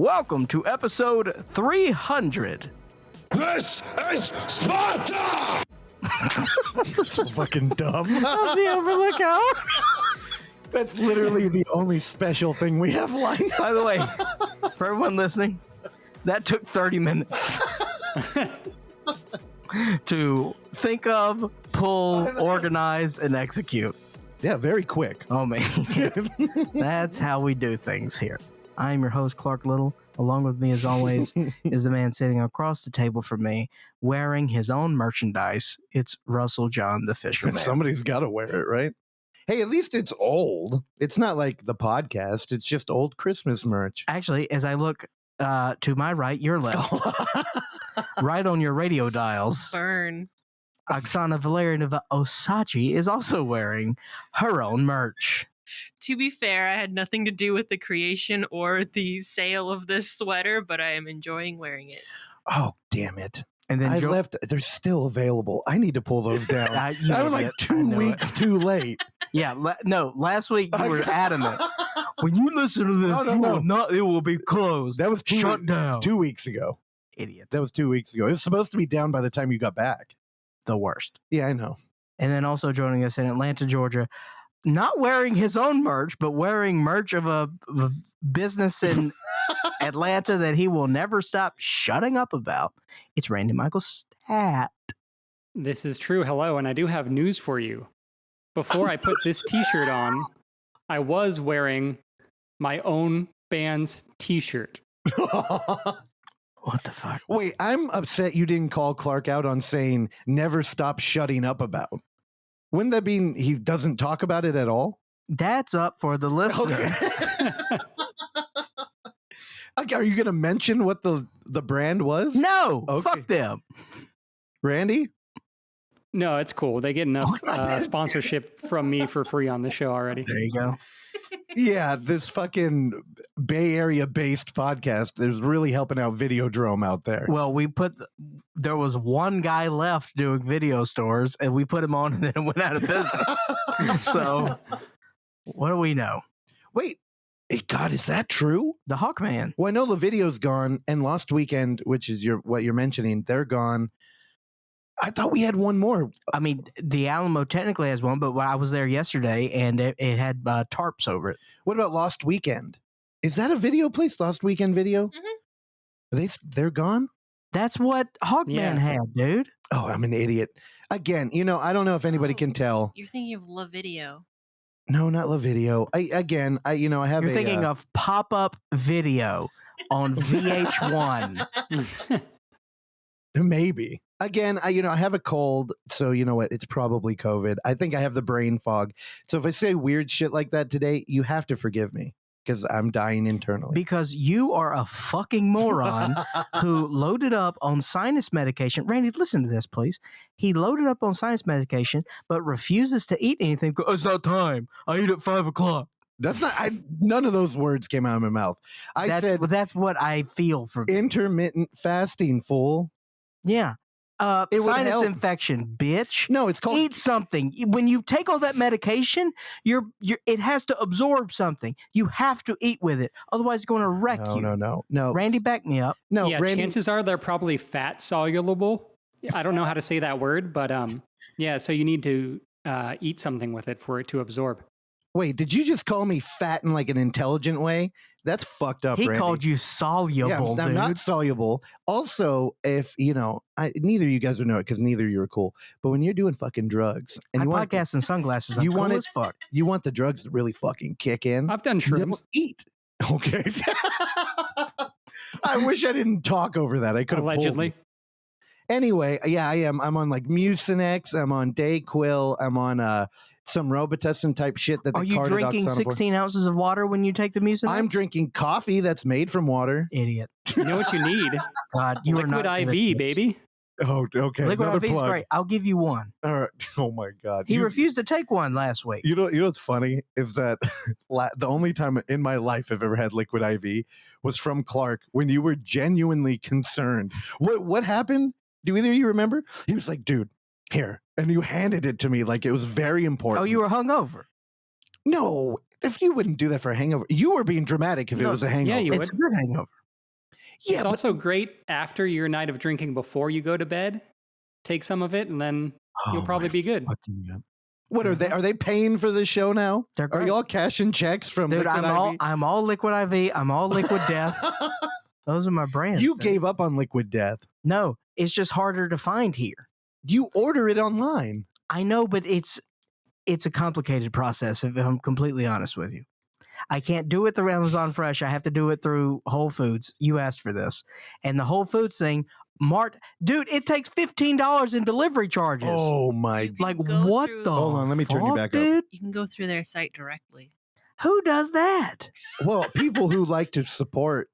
Welcome to episode 300. This is Sparta! So fucking dumb. Of the Overlook Hour. That's literally the only special thing we have lined up. By the way, for everyone listening, that took 30 minutes to think of, pull, organize, and execute. Yeah, very quick. Oh, man. That's how we do things here. I am your host, Clark Little. Along with me, as always, is the man sitting across the table from me, wearing his own merchandise. It's Russell John, the Fisherman. Somebody's got to wear it, right? Hey, at least it's old. It's not like the podcast. It's just old Christmas merch. Actually, as I look to my right, your left, right on your radio dials, Burn. Oksana Valerianova Osachi is also wearing her own merch. To be fair, I had nothing to do with the creation or the sale of this sweater, but I am enjoying wearing it. Oh, damn it. And then I left. They're still available. I need to pull those down. you I was like idiot. 2 weeks too late. Yeah, no, last week you were adamant. When you listen to this, it will be closed. That was shut down. 2 weeks ago. Idiot. That was 2 weeks ago. It was supposed to be down by the time you got back. The worst. Yeah, I know. And then also joining us in Atlanta, Georgia, not wearing his own merch, but wearing merch of a business in Atlanta that he will never stop shutting up about. It's Randy Michael Stat. This is true. Hello, and I do have news for you. Before I put this t-shirt on, I was wearing my own band's t-shirt. What the fuck? Wait, I'm upset you didn't call Clark out on saying never stop shutting up about. Wouldn't that mean he doesn't talk about it at all? That's up for the listener. Okay, are you going to mention what the brand was? No, Okay. fuck them. Randy? No, it's cool. They get enough sponsorship from me for free on the show already. There you go. Yeah, this fucking Bay Area based podcast is really helping out Videodrome out there. Well, there was one guy left doing video stores, and we put him on, and then it went out of business. So, what do we know? Wait, God, is that true? The Hawkman. Well, I know the video's gone, and Lost Weekend, which is what you're mentioning, they're gone. I thought we had one more. I mean, the Alamo technically has one, but I was there yesterday, and it had tarps over it. What about Lost Weekend? Is that a video place? Lost Weekend Video? Mm-hmm. They're gone? That's what Hawkman had, dude. Oh, I'm an idiot. Again, I don't know if anybody can tell. You're thinking of Love Video. No, not La Video. I have You're thinking of pop-up video on VH1. Maybe. Again, I have a cold, so you know what? It's probably COVID. I think I have the brain fog. So if I say weird shit like that today, you have to forgive me because I'm dying internally. Because you are a fucking moron who loaded up on sinus medication. Randy, listen to this, please. He loaded up on sinus medication, but refuses to eat anything. It's not time. I eat at 5 o'clock. That's not. None of those words came out of my mouth. That's what I feel for intermittent fasting, fool. Yeah. It Sinus infection, bitch. No, it's called eat something. When you take all that medication, it has to absorb something. You have to eat with it, otherwise it's going to wreck you. No. Randy, back me up. No, yeah, Randy, chances are they're probably fat soluble. I don't know how to say that word, but yeah. So you need to eat something with it for it to absorb. Wait, did you just call me fat in like an intelligent way? That's fucked up, He Randy. called you soluble, yeah, dude. I'm not soluble. Also, if, neither of you guys would know it because neither of you are cool, but when you're doing fucking drugs and you want podcast and sunglasses, I'm you cool want as fuck. You want the drugs to really fucking kick in. I've done You shrooms. don't eat. Okay. I wish I didn't talk over that. I could have Allegedly. Anyway, yeah, I am. I'm on like Mucinex. I'm on Dayquil. I'm on some Robitussin type shit that. Are you drinking 16 ounces of water when you take the Mucinex? I'm drinking coffee that's made from water. Idiot. You know what you need? God, you are not Liquid good at IV, this. baby. Oh, okay. Liquid Another IV is plug. great. I'll give you one. All right. Oh my God. He refused to take one last week. You know what's funny is that the only time in my life I've ever had liquid IV was from Clark when you were genuinely concerned. What happened? Do either of you remember? He was like, dude, here. And you handed it to me like it was very important. Oh, you were hungover. No, if you wouldn't do that for a hangover, you were being dramatic if it was a hangover. Yeah, you It's would. a good hangover. Yeah, It's but also great after your night of drinking before you go to bed. Take some of it and then you'll probably my be good. fucking God. What are they? Are they paying for this show now? They're Are great. y'all cashing checks from Dude, Liquid I'm all Liquid IV. I'm all Liquid Death. Those are my brands. You dude. gave up on Liquid Death. No, it's just harder to find here. You order it online. I know, but it's a complicated process, if I'm completely honest with you. I can't do it through Amazon Fresh. I have to do it through Whole Foods. You asked for this. And the Whole Foods thing, dude, it takes $15 in delivery charges. Oh my! You can Like, go what through- the Hold on, let me turn you fuck, back up. dude? You can go through their site directly. Who does that? Well, people who like to support,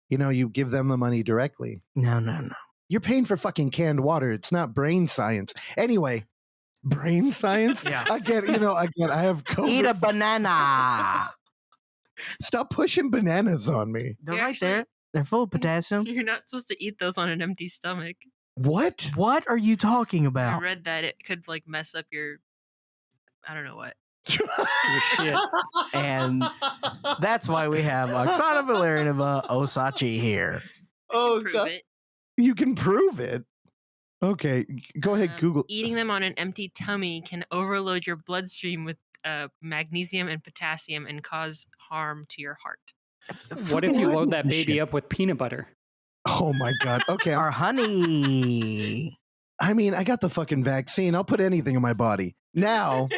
you give them the money directly. No. You're paying for fucking canned water. It's not brain science. Anyway, brain science. Yeah. Again, I have COVID. Eat a banana. Stop pushing bananas on me. They're You're right there. They're full of potassium. You're not supposed to eat those on an empty stomach. What? What are you talking I about? read that it could like mess up your, I don't know what. Your shit. And that's why we have Oksana Valerianova Osachi here. Oh Prove God! it. You can prove it. Okay, go ahead. Google. Eating them on an empty tummy can overload your bloodstream with magnesium and potassium and cause harm to your heart. What if you load that This baby shit. up with peanut butter? Oh my God. Okay. Our honey. I mean, I got the fucking vaccine. I'll put anything in my body. Now,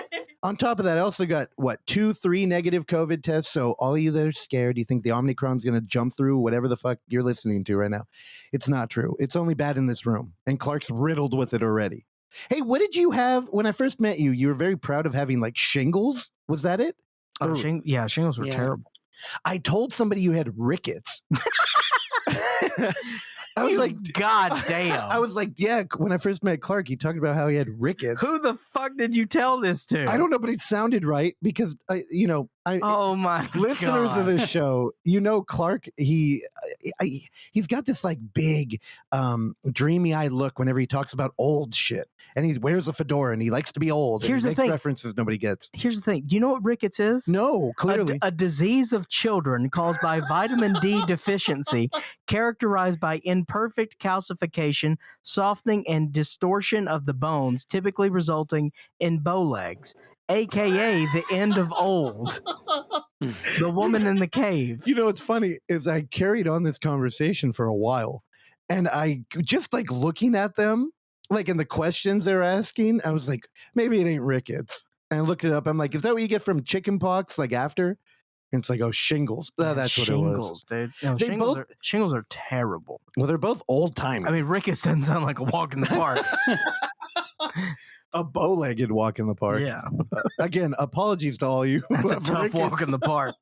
on top of that, I also got 2-3 negative COVID tests. So all of you that are scared, you think the Omicron's going to jump through whatever the fuck you're listening to right now. It's not true. It's only bad in this room. And Clark's riddled with it already. Hey, what did you have when I first met you? You were very proud of having like shingles. Was that it? Oh, Or- shingles were Yeah. terrible. I told somebody you had rickets. I was like, God damn. I was like, yeah. When I first met Clark, he talked about how he had rickets. Who the fuck did you tell this to? I don't know, but it sounded right because Oh my listeners God. of this show, Clark, he's got this like big, dreamy eyed look whenever he talks about old shit, and he wears a fedora and he likes to be old. Here's and the he makes thing. references nobody gets. Here's the thing. Do you know what rickets is? No, clearly. A disease of children caused by vitamin D deficiency, characterized by imperfect calcification, softening, and distortion of the bones, typically resulting in bow legs, aka the end of old. The woman in the cave. What's funny is I carried on this conversation for a while, and I just like looking at them, like in the questions they're asking, I was like, maybe it ain't rickets. And I looked it up. I'm like, is that what you get from chicken pox? Like after? And it's like, oh, shingles. Yeah, That's what it shingles, was. dude. No, They shingles are terrible. Well, they're both old timey. I mean, rickets doesn't sound like a walk in the park. A bow-legged walk in the park. Yeah, Again, apologies to all you. who that's a have tough walk rickets. in the park.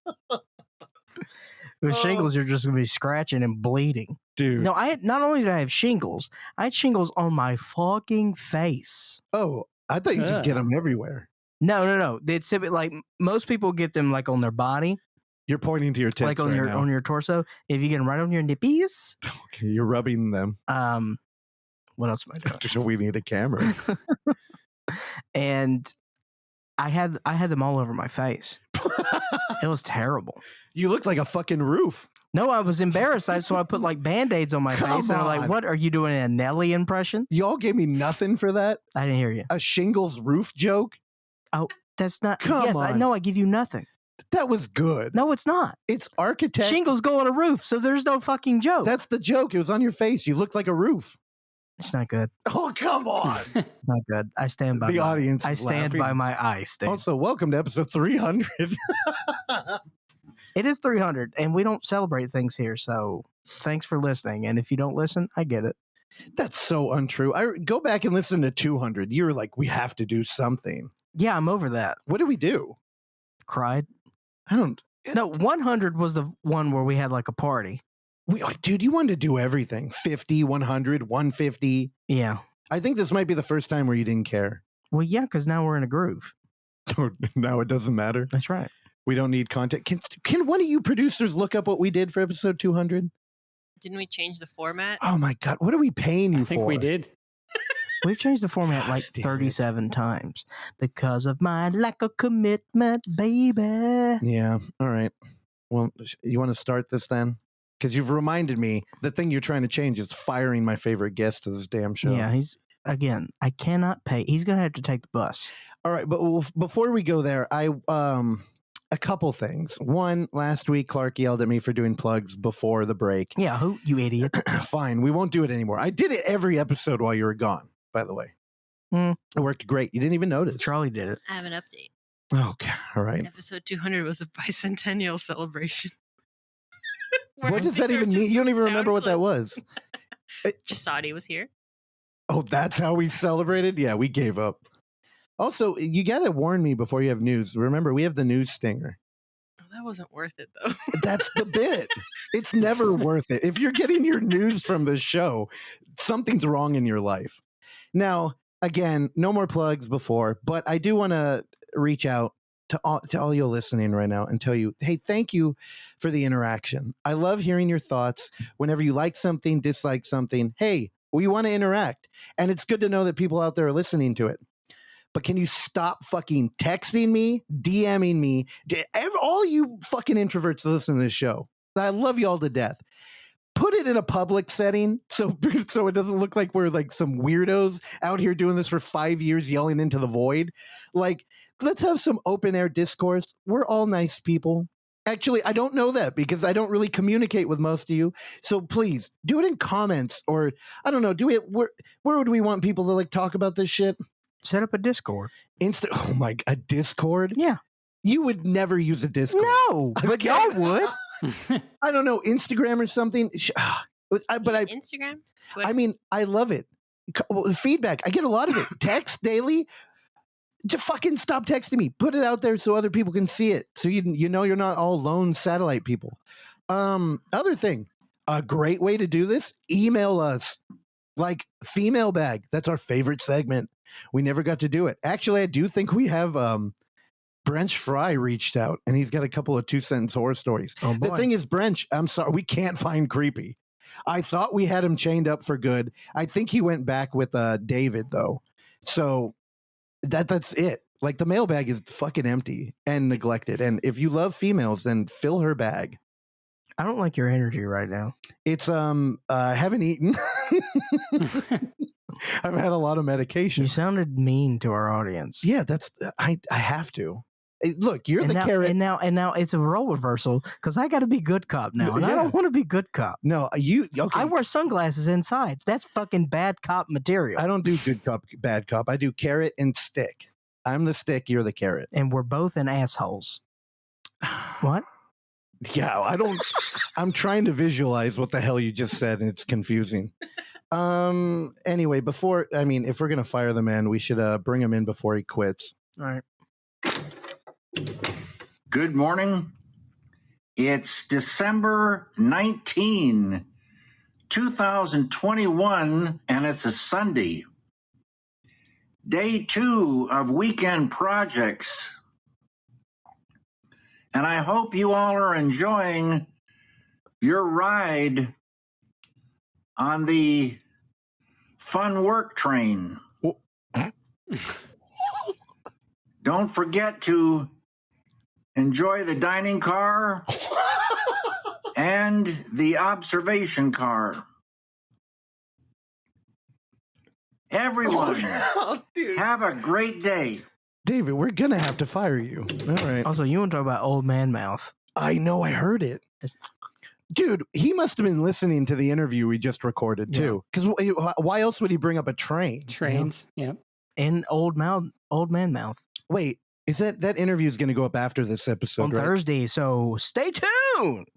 With shingles, you're just gonna be scratching and bleeding. Dude. No, not only did I have shingles, I had shingles on my fucking face. Oh, I thought you just get them everywhere. No. It's like most people get them like on their body, You're pointing to your tits like on right your now. on your torso. If you get them right on your nippies, Okay, you're rubbing them. what else am I doing? So we need a camera. And I had them all over my face. It was terrible. You look like a fucking roof. No, I was embarrassed. So I put like Band-Aids on my Come face. And they're like, on. what? Are you doing a Nelly impression? Y'all gave me nothing for that. I didn't hear you. A shingles roof joke. That's not. Come yes, I on. know. I give you nothing. That was good. No, it's not. It's architect. Shingles go on a roof, so there's no fucking joke. That's the joke. It was on your face. You looked like a roof. It's not good. Oh, come on. Not good. I stand by The my, audience I is stand by laughing. my eye stand. Also, welcome to episode 300. It is 300, and we don't celebrate things here. So thanks for listening. And if you don't listen, I get it. That's so untrue. I go back and listen to 200. You were like, we have to do something. Yeah, I'm over that. What did we do? Cried. I don't. No, 100 was the one where we had like a party. Dude, you wanted to do everything. 50, 100, 150. Yeah. I think this might be the first time where you didn't care. Well, yeah, because now we're in a groove. Now it doesn't matter. That's right. We don't need content. Can one of you producers look up what we did for episode 200? Didn't we change the format? Oh my God. What are we paying you I for? think we did. We've changed the format like Damn it. 37 times because of my lack of commitment, baby. Yeah. All right. Well, you want to start this then? because you've reminded me the thing you're trying to change is firing my favorite guest to this damn show. Yeah, I cannot pay. He's going to have to take the bus. All right, but before we go there, a couple things. One, last week Clark yelled at me for doing plugs before the break. Yeah, who, you idiot. Fine, we won't do it anymore. I did it every episode while you were gone, by the way. It worked great. You didn't even notice. Charlie did it. I have an update. Okay, all right. Episode 200 was a bicentennial celebration. What does that even mean? You don't even remember what that was. Jasadi was here. Oh, that's how we celebrated? Yeah, we gave up. Also, you got to warn me before you have news. Remember, we have the news stinger. Oh, that wasn't worth it, though. That's the bit. It's never worth it. If you're getting your news from the show, something's wrong in your life. Now, again, no more plugs before, but I do want to reach out to all you listening right now and tell you, hey, thank you for the interaction. I love hearing your thoughts. Whenever you like something, dislike something, hey, we want to interact. And it's good to know that people out there are listening to it. But can you stop fucking texting me, DMing me, all you fucking introverts that listen to this show? I love you all to death. Put it in a public setting so it doesn't look like we're like some weirdos out here doing this for 5 years yelling into the void. Like, let's have some open air discourse. We're all nice people. Actually, I don't know that because I don't really communicate with most of you. So please do it in comments, or I don't know. Where would we want people to like talk about this shit? Set up a Discord. Oh my, a Discord? Yeah. You would never use a Discord. No, but y'all would. I don't know, Instagram or something. Instagram? Twitter? I mean, I love it. Feedback. I get a lot of it. Text daily. Just fucking stop texting me. Put it out there so other people can see it. So you know you're not all lone satellite people. Other thing, a great way to do this, email us. Like female bag. That's our favorite segment. We never got to do it. Actually, I do think we have Brench Fry reached out and he's got a couple of 2-sentence horror stories. Oh, boy. The thing is, Brench, I'm sorry, we can't find Creepy. I thought we had him chained up for good. I think he went back with David though. So that's it. Like the mailbag is fucking empty and neglected. And if you love females, then fill her bag. I don't like your energy right now. It's I haven't eaten. I've had a lot of medication. You sounded mean to our audience. Yeah, that's I have to. Hey, look, you're carrot. And now it's a role reversal because I got to be good cop now, and I don't want to be good cop. No, you. Okay. I wear sunglasses inside. That's fucking bad cop material. I don't do good cop, bad cop. I do carrot and stick. I'm the stick. You're the carrot, and we're both in assholes. What? Yeah, I don't. I'm trying to visualize what the hell you just said, and it's confusing. Anyway, if we're gonna fire the man, we should bring him in before he quits. All right. Good morning. It's December 19, 2021, and it's a Sunday. Day 2 of weekend projects. And I hope you all are enjoying your ride on the fun work train. Don't forget to enjoy the dining car and the observation car. Everyone, have a great day. David, we're gonna have to fire you. All right. Also, you want to talk about old man mouth? I know. I heard it. Dude, he must have been listening to the interview we just recorded too. Because why else would he bring up a train? Trains, yeah. And old man mouth. Wait, is that interview is going to go up after this episode on Thursday? So stay tuned.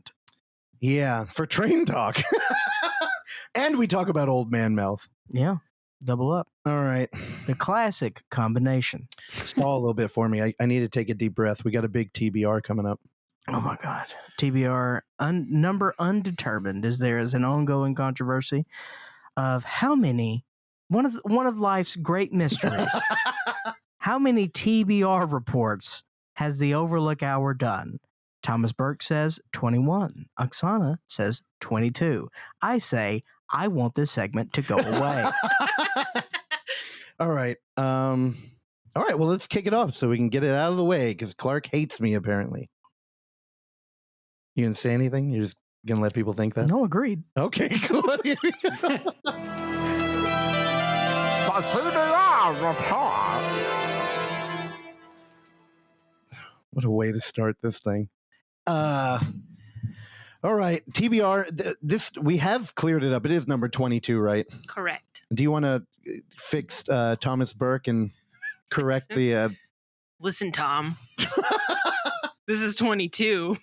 Yeah, for train talk, and we talk about old man mouth. Yeah, double up. All right, the classic combination. Stall a little bit for me. I need to take a deep breath. We got a big TBR coming up. Oh my God. TBR number undetermined as there is an ongoing controversy of how many, one of life's great mysteries, how many TBR reports has the Overlook Hour done? Thomas Burke says 21. Oksana says 22. I say, I want this segment to go away. All right. All right. Well, let's kick it off so we can get it out of the way because Clark hates me apparently. You didn't say anything? You're just Gonna let people think that? No, agreed. Okay, cool. Here we go. What a way to start this thing. All right, TBR. This we have cleared it up. It is number 22, right? Correct. Do you want to fix Thomas Burke and correct the? Listen, Tom. This is 22.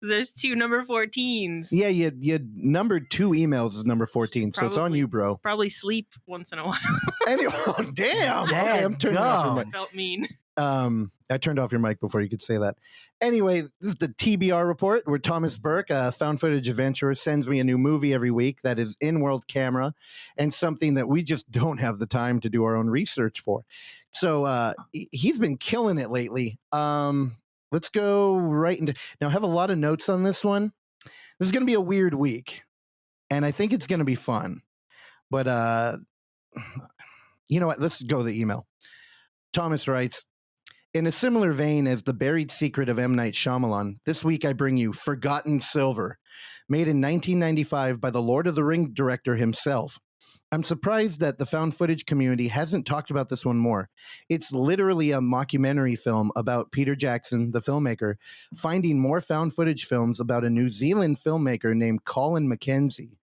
There's 2 number 14s. Yeah, you numbered 2 emails as number 14, so it's on Probably. you, bro. Probably sleep once in a while. Anyway, oh, damn. Okay, I'm turning off your mic. Felt mean. I turned off your mic before you could say that. Anyway, this is the TBR report where Thomas Burke, a found footage adventurer, sends me a new movie every week that is in-world camera and something that we just don't have the time to do our own research for. So he's been killing it lately. Let's go right into... Now, I have a lot of notes on this one. This is going to be a weird week, and I think it's going to be fun. But you know what? Let's go to the email. Thomas writes, in a similar vein as The Buried Secret of M. Night Shyamalan, this week I bring you Forgotten Silver, made in 1995 by the Lord of the Rings director himself. I'm surprised that the found footage community hasn't talked about this one more. It's literally a mockumentary film about Peter Jackson, the filmmaker, finding more found footage films about a New Zealand filmmaker named Colin Mackenzie.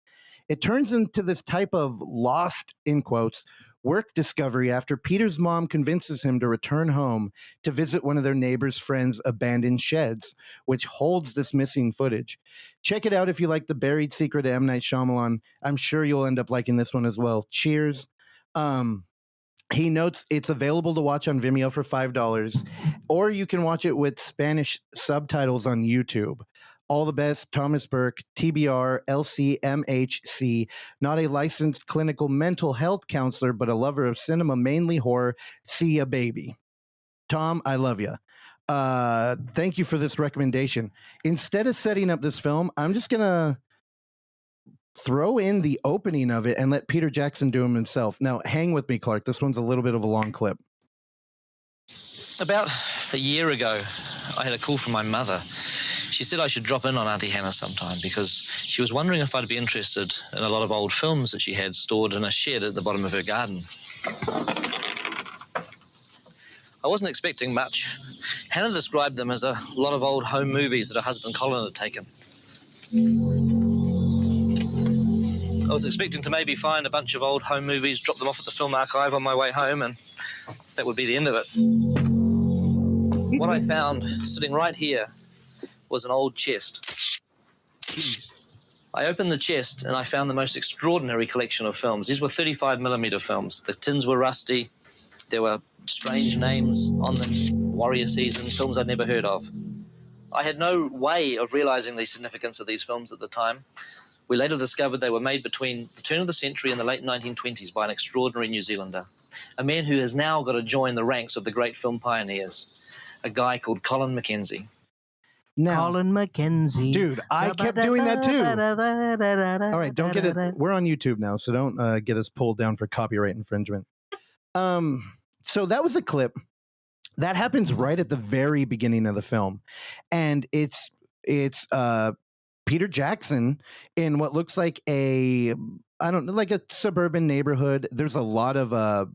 It turns into this type of lost, in quotes, work discovery after Peter's mom convinces him to return home to visit one of their neighbor's friends' abandoned sheds, which holds this missing footage. Check it out if you like The Buried Secret of M. Night Shyamalan. I'm sure you'll end up liking this one as well. Cheers. He notes it's available to watch on Vimeo for $5, or you can watch it with Spanish subtitles on YouTube. All the best, Thomas Burke, TBR, LCMHC, not a licensed clinical mental health counselor, but a lover of cinema, mainly horror. See ya, baby. Tom, I love you. Thank you for this recommendation. Instead of setting up this film, I'm just going to throw in the opening of it and let Peter Jackson do him himself. Now, hang with me, Clark. This one's a little bit of a long clip. About a year ago, I had a call from my mother. She said I should drop in on Auntie Hannah sometime because she was wondering if I'd be interested in a lot of old films that she had stored in a shed at the bottom of her garden. I wasn't expecting much. Hannah described them as a lot of old home movies that her husband Colin had taken. I was expecting to maybe find a bunch of old home movies, drop them off at the film archive on my way home, and that would be the end of it. What I found sitting right here was an old chest. I opened the chest and I found the most extraordinary collection of films. These were 35mm films. The tins were rusty. There were strange names on them, Warrior Season, films I'd never heard of. I had no way of realizing the significance of these films at the time. We later discovered they were made between the turn of the century and the late 1920s by an extraordinary New Zealander, a man who has now got to join the ranks of the great film pioneers, a guy called Colin Mackenzie. Now, Colin Mackenzie. dude, I kept doing that too. All right, don't get it. We're on YouTube now, so don't get us pulled down for copyright infringement. So that was a clip that happens right at the very beginning of the film, and it's Peter Jackson in what looks like a suburban neighborhood. There's a lot of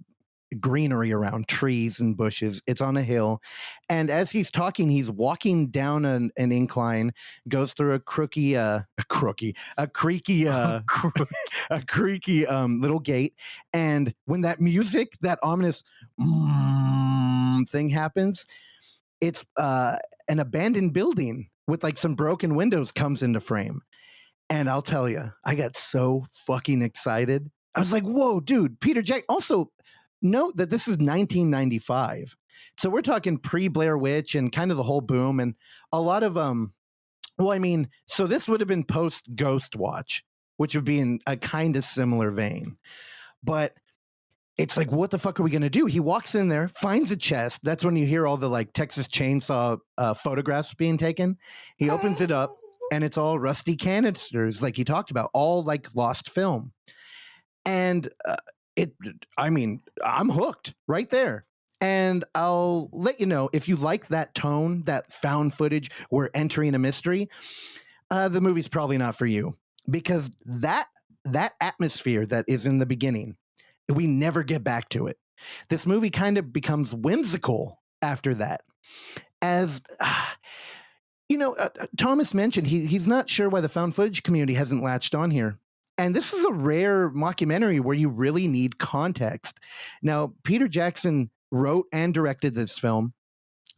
greenery around, trees and bushes. It's on a hill, and as he's talking, he's walking down an incline, goes through a creaky little gate, and when that music, that ominous thing happens, it's an abandoned building with like some broken windows comes into frame. And I'll tell you, I got so fucking excited. I was like, whoa, dude, Peter Jackson. Also, note that this is 1995. So we're talking pre-Blair Witch and kind of the whole boom and a lot of, so this would have been post-Ghost Watch, which would be in a kind of similar vein. But it's like, what the fuck are we going to do? He walks in there, finds a chest. That's when you hear all the like Texas Chainsaw photographs being taken. He opens it up and it's all rusty canisters, like he talked about, all like lost film. And I'm hooked right there. And I'll let you know, if you like that tone, that found footage, we're entering a mystery, the movie's probably not for you, because that atmosphere that is in the beginning, we never get back to it. This movie kind of becomes whimsical after that. As Thomas mentioned, he's not sure why the found footage community hasn't latched on here. And this is a rare mockumentary where you really need context. Now, Peter Jackson wrote and directed this film,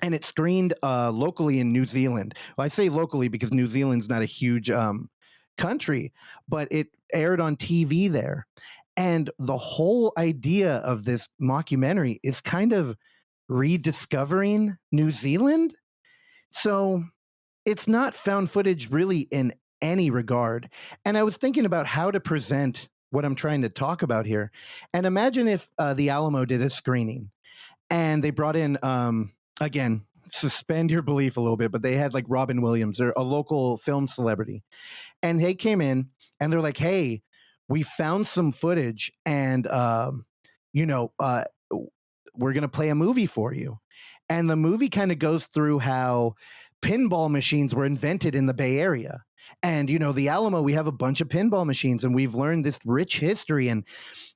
and it screened locally in New Zealand. Well, I say locally because New Zealand's not a huge country, but it aired on TV there. And the whole idea of this mockumentary is kind of rediscovering New Zealand. So it's not found footage really in any regard. And I was thinking about how to present what I'm trying to talk about here. And imagine if the Alamo did a screening and they brought in, again, suspend your belief a little bit, but they had like Robin Williams or a local film celebrity. And they came in and they're like, hey, we found some footage and, we're going to play a movie for you. And the movie kind of goes through how pinball machines were invented in the Bay Area. And, the Alamo, we have a bunch of pinball machines and we've learned this rich history and,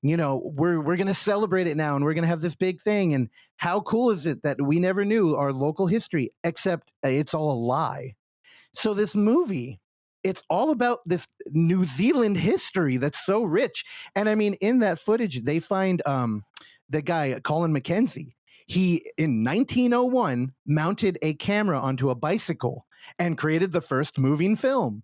we're going to celebrate it now and we're going to have this big thing. And how cool is it that we never knew our local history, except it's all a lie. So this movie, it's all about this New Zealand history that's so rich. And I mean, in that footage, they find the guy, Colin McKenzie. He, in 1901, mounted a camera onto a bicycle and created the first moving film.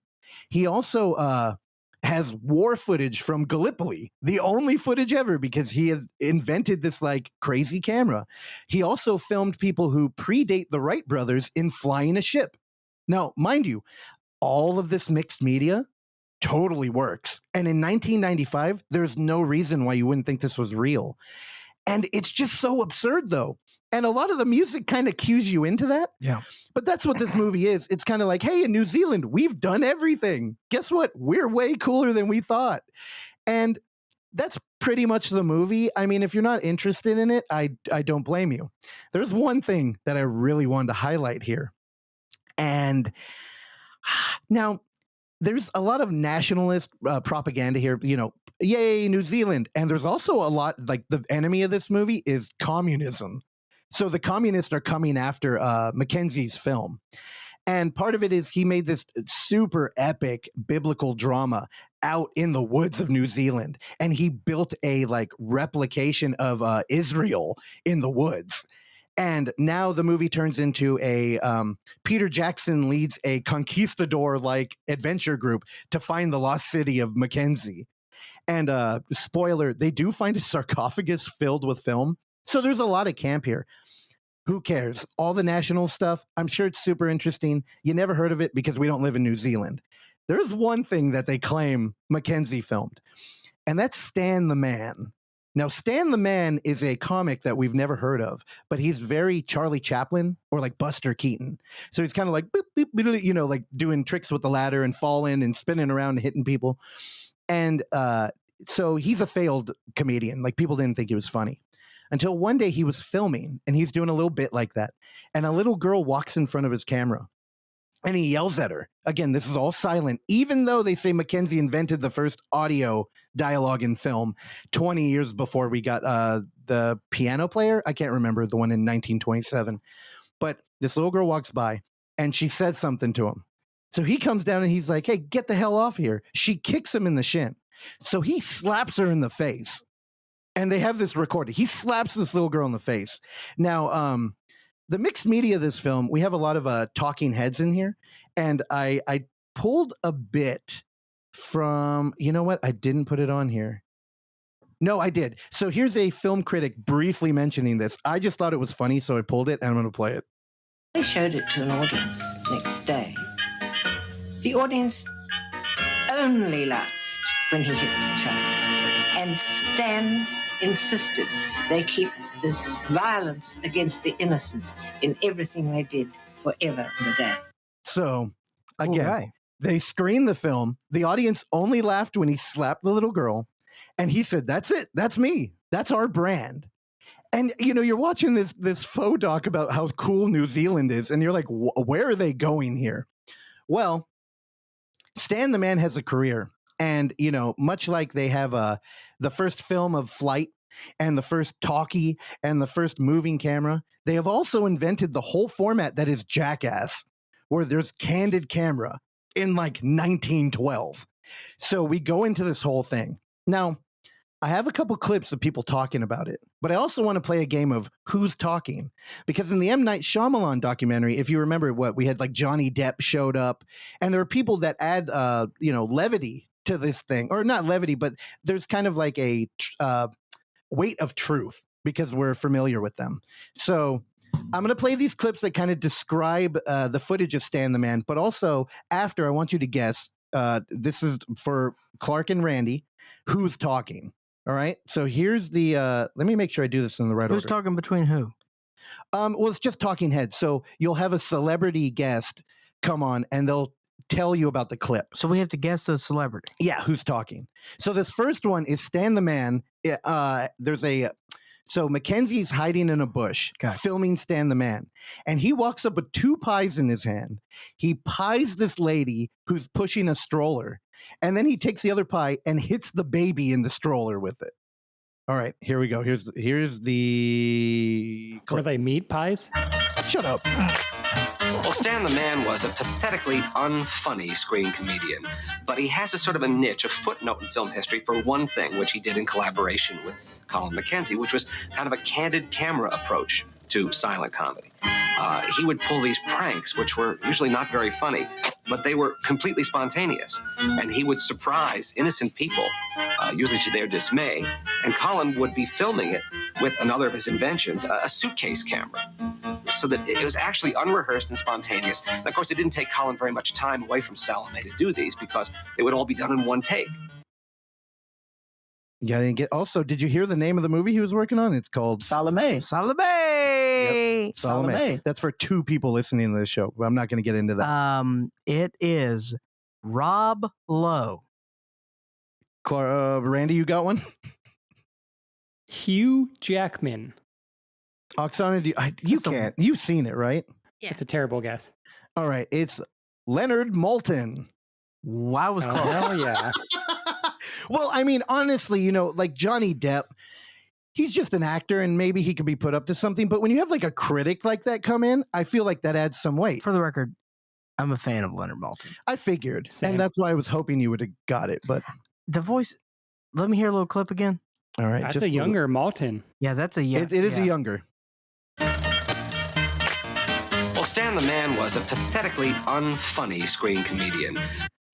He also has war footage from Gallipoli, the only footage ever, because he has invented this like crazy camera. He also filmed people who predate the Wright brothers in flying a ship. Now, mind you, all of this mixed media totally works. And in 1995, there's no reason why you wouldn't think this was real. And it's just so absurd, though. And a lot of the music kind of cues you into that. Yeah. But that's what this movie is. It's kind of like, hey, in New Zealand, we've done everything. Guess what? We're way cooler than we thought. And that's pretty much the movie. I mean, if you're not interested in it, I don't blame you. There's one thing that I really wanted to highlight here. And now, there's a lot of nationalist propaganda here, yay, New Zealand. And there's also a lot, like the enemy of this movie is communism. So the communists are coming after Mackenzie's film. And part of it is he made this super epic biblical drama out in the woods of New Zealand. And he built a like replication of Israel in the woods. And now the movie turns into a Peter Jackson leads a conquistador-like adventure group to find the lost city of Mackenzie. And spoiler, they do find a sarcophagus filled with film. So there's a lot of camp here. Who cares? All the national stuff, I'm sure it's super interesting. You never heard of it because we don't live in New Zealand. There's one thing that they claim Mackenzie filmed, and that's Stan the Man. Now, Stan the Man is a comic that we've never heard of, but he's very Charlie Chaplin or like Buster Keaton. So he's kind of like, boop, boop, boop, like doing tricks with the ladder and falling and spinning around and hitting people. And so he's a failed comedian. Like people didn't think he was funny until one day he was filming and he's doing a little bit like that. And a little girl walks in front of his camera and he yells at her. Again, this is all silent, even though they say Mackenzie invented the first audio dialogue in film 20 years before we got the piano player. I can't remember the one in 1927. But this little girl walks by and she says something to him. So he comes down and he's like, hey, get the hell off here. She kicks him in the shin. So he slaps her in the face. And they have this recorded. He slaps this little girl in the face. Now, the mixed media of this film, we have a lot of talking heads in here. And I pulled a bit from, you know what? I didn't put it on here. No, I did. So here's a film critic briefly mentioning this. I just thought it was funny, so I pulled it and I'm going to play it. They showed it to an audience next day. The audience only laughed when he hit the child. And Stan insisted they keep this violence against the innocent in everything they did forever and a day. So, again, they screened the film. The audience only laughed when he slapped the little girl. And he said, that's it. That's me. That's our brand. And, you're watching this faux doc about how cool New Zealand is. And you're like, where are they going here? Well, Stan the Man has a career. And, you know, much like they have the first film of flight and the first talkie and the first moving camera, they have also invented the whole format that is Jackass, where there's candid camera in like 1912. So we go into this whole thing. Now, I have a couple clips of people talking about it, but I also want to play a game of who's talking, because in the M. Night Shyamalan documentary, if you remember what we had, like Johnny Depp showed up, and there are people that add, levity to this thing, or not levity, but there's kind of like a weight of truth because we're familiar with them. So I'm going to play these clips that kind of describe the footage of Stan the Man, but also after, I want you to guess, this is for Clark and Randy, who's talking. All right. So here's the, let me make sure I do this in the right order. Who's talking between who? Well, it's just talking heads. So you'll have a celebrity guest come on and they'll tell you about the clip. So we have to guess the celebrity. Yeah, who's talking. So this first one is Stan the Man. So Mackenzie's hiding in a bush, filming Stan the Man. And he walks up with 2 pies in his hand. He pies this lady who's pushing a stroller. And then he takes the other pie and hits the baby in the stroller with it. All right, here we go. Here's the clip. Were they meat pies? Shut up. Well, Stan the Man was a pathetically unfunny screen comedian, but he has a sort of a niche, a footnote in film history for one thing, which he did in collaboration with Colin McKenzie, which was kind of a candid camera approach to silent comedy. He would pull these pranks, which were usually not very funny, but they were completely spontaneous. And he would surprise innocent people, usually to their dismay, and Colin would be filming it with another of his inventions, a suitcase camera, so that it was actually unrehearsed and spontaneous. And of course, it didn't take Colin very much time away from Salome to do these because they would all be done in one take. Yeah, I didn't get. Also, did you hear the name of the movie he was working on? It's called Salome. Salome. Yep. Salome. That's for 2 people listening to this show. But I'm not going to get into that. It is Rob Lowe. Randy, you got one? Hugh Jackman. Oksana, you can't. You've seen it, right? Yeah. It's a terrible guess. All right. It's Leonard Maltin. Wow, I was close. Oh, yeah. Well, I mean, honestly, you know, like Johnny Depp, he's just an actor and maybe he could be put up to something. But when you have like a critic like that come in, I feel like that adds some weight. For the record, I'm a fan of Leonard Maltin. I figured. Same. And that's why I was hoping you would have got it. But the voice, let me hear a little clip again. All right. That's a younger Maltin. Yeah, that's a young. It is a younger. Well, Stan the Man was a pathetically unfunny screen comedian.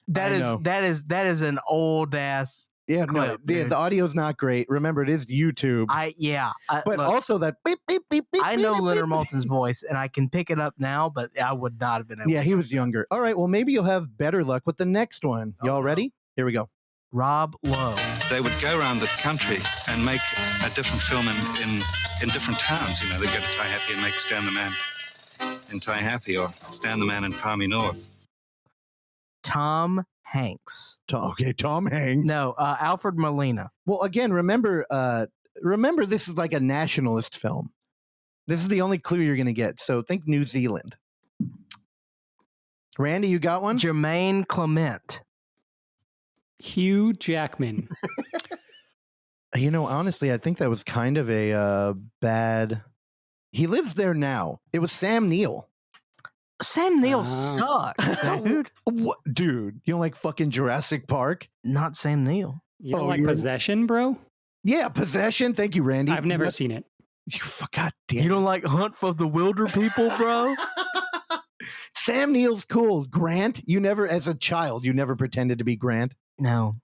That is an old ass. Yeah, clip, the audio's not great. Remember, it is YouTube. But look, also that beep, beep, beep, beep. I know beep, Leonard beep. Maltin's voice, and I can pick it up now, but I would not have been able. Yeah, he was younger. All right, well, maybe you'll have better luck with the next one. Y'all ready? Here we go. Rob Lowe. They would go around the country and make a different film in different towns. You know, they'd go to Tie Happy and make Stan the Man in Tie Happy, or Stan the Man in Palmy North. Tom Hanks. Tom Hanks. No, Alfred Molina. Well, again, remember, this is like a nationalist film. This is the only clue you're going to get. So think New Zealand. Randy, you got one? Jermaine Clement. Hugh Jackman. You know, honestly, I think that was kind of a bad. He lives there now. It was Sam Neill. Sam Neill sucks, dude. What, dude? You don't like fucking Jurassic Park? Not Sam Neill. You don't like Possession, bro? Yeah, Possession. Thank you, Randy. I've never seen it. You God damn. You don't like Hunt for the Wilder People, bro? Sam Neill's cool. Grant, you never, as a child, you never pretended to be Grant. No.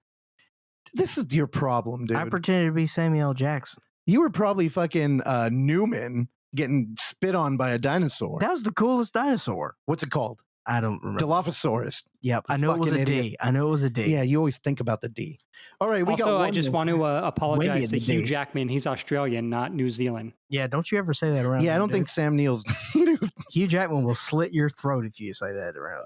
This is your problem, dude. I pretended to be Samuel L. Jackson. You were probably fucking Newman getting spit on by a dinosaur. That was the coolest dinosaur. What's it called? I don't remember. Dilophosaurus. Yep, I know it was a D. I know it was a D. Yeah, you always think about the D. All right, we got Also, one I just more. want to apologize to Maybe Hugh D. Jackman. He's Australian, not New Zealand. Yeah, don't you ever say that around Yeah, I him, don't dude. think Sam Neill's. Hugh Jackman will slit your throat if you say that around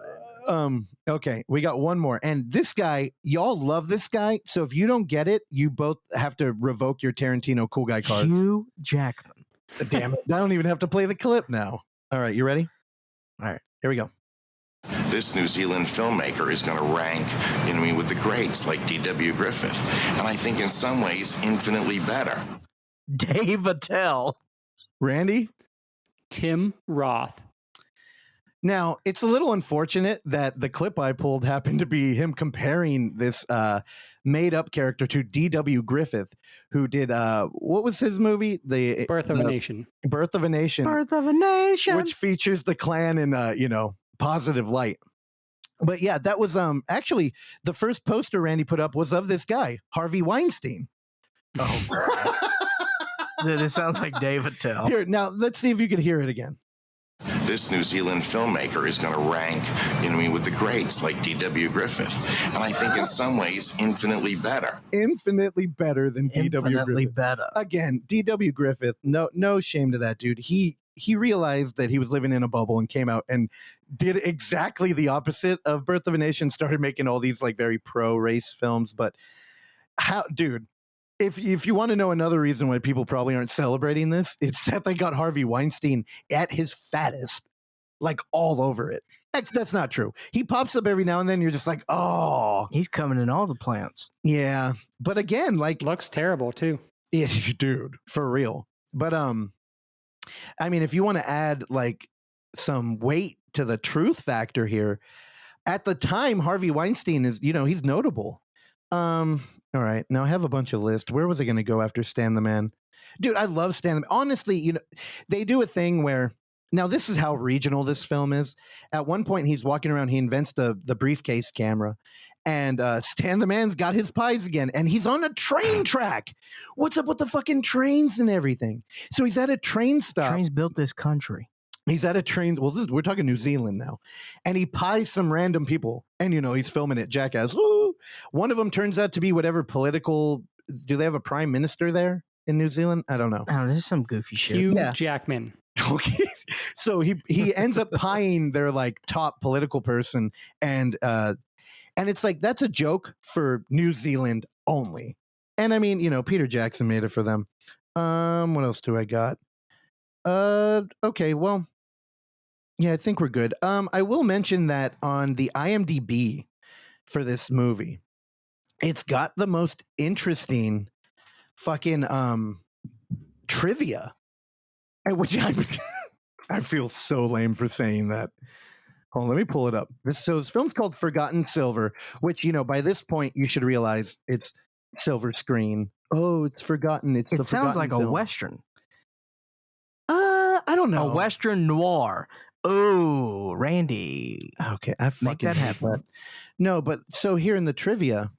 him. Okay, we got one more. And this guy, y'all love this guy. So if you don't get it, you both have to revoke your Tarantino cool guy cards. Hugh Jackman. Damn it. I don't even have to play the clip now. All right, you ready? All right, here we go. this New Zealand filmmaker is going to rank, with the greats like D.W. Griffith, and I think in some ways infinitely better. Dave Attell. Randy? Tim Roth. Now, it's a little unfortunate that the clip I pulled happened to be him comparing this made-up character to D.W. Griffith, who did, what was his movie? Birth of a Nation. Birth of a Nation. Birth of a Nation. Which features the Klan in, positive light. But yeah, that was actually the first poster Randy put up was of this guy, Harvey Weinstein. Oh, dude, it sounds like Dave Attell. Here, now, let's see if you can hear it again. This New Zealand filmmaker is going to rank, with the greats like D.W. Griffith, and I think in some ways infinitely better. Infinitely better than D.W. Infinitely Griffith. better. Again, D.W. Griffith, no shame to that dude. He realized that he was living in a bubble and came out and did exactly the opposite of Birth of a Nation, started making all these like very pro-race films. But dude, if you want to know another reason why people probably aren't celebrating this, it's that they got Harvey Weinstein at his fattest, like all over it. That's not true. He pops up every now and then. You're just like, oh, he's coming in all the plants. Yeah, but again, like looks terrible too. Yeah, dude, for real. But I mean, if you want to add like some weight to the truth factor here, at the time, Harvey Weinstein is, he's notable. All right, now I have a bunch of lists. Where was I going to go after Stan the Man? Dude, I love Stan the Man. Honestly, they do a thing where, now this is how regional this film is. At one point, he's walking around, he invents the briefcase camera, and Stan the Man's got his pies again, and he's on a train track. What's up with the fucking trains and everything? So he's at a train stop. Trains built this country. He's at a train. Well, we're talking New Zealand now. And he pies some random people. And, he's filming it, jackass. Ooh. One of them turns out to be whatever political. Do they have a prime minister there in New Zealand? I don't know. Oh, this is some goofy shit. Hugh Jackman. Okay. So he ends up pieing their like top political person. And it's like, that's a joke for New Zealand only. And I mean, Peter Jackson made it for them. What else do I got? Okay, well, yeah, I think we're good. I will mention that on the IMDb for this movie, it's got the most interesting fucking trivia, which I feel so lame for saying that. Hold on, let me pull it up. This film's called Forgotten Silver, which by this point you should realize it's silver screen. Oh, it's forgotten. It sounds like a Western. I don't know. A Western noir. Oh, Randy. Okay, I Make that happen. No, but so here in the trivia,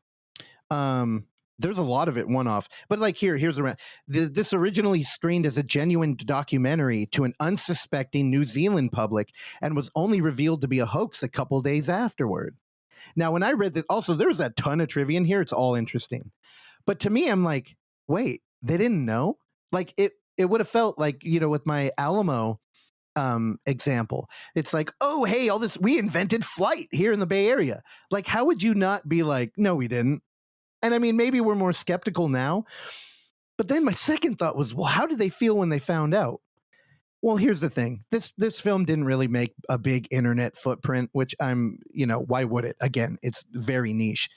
there's a lot of it one-off. But like here's the this originally screened as a genuine documentary to an unsuspecting New Zealand public and was only revealed to be a hoax a couple days afterward. Now, when I read that, also there's a ton of trivia in here. It's all interesting. But to me, I'm like, wait, they didn't know? Like it would have felt like, with my Alamo example, it's like, oh, hey, all this, we invented flight here in the Bay Area. Like, how would you not be like, no, we didn't? And I mean, maybe we're more skeptical now. But then my second thought was, well, how did they feel when they found out? Well, here's the thing. This film didn't really make a big internet footprint, which why would it? Again, it's very niche.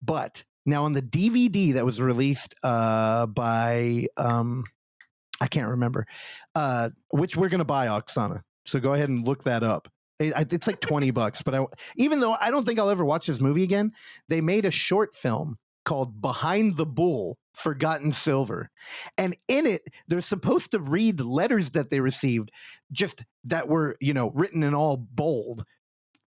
But now on the DVD that was released by I can't remember, which we're going to buy, Oksana. So go ahead and look that up. It's like $20, but even though I don't think I'll ever watch this movie again, they made a short film called Behind the Bull, Forgotten Silver. And in it, they're supposed to read letters that they received, just that were, written in all bold,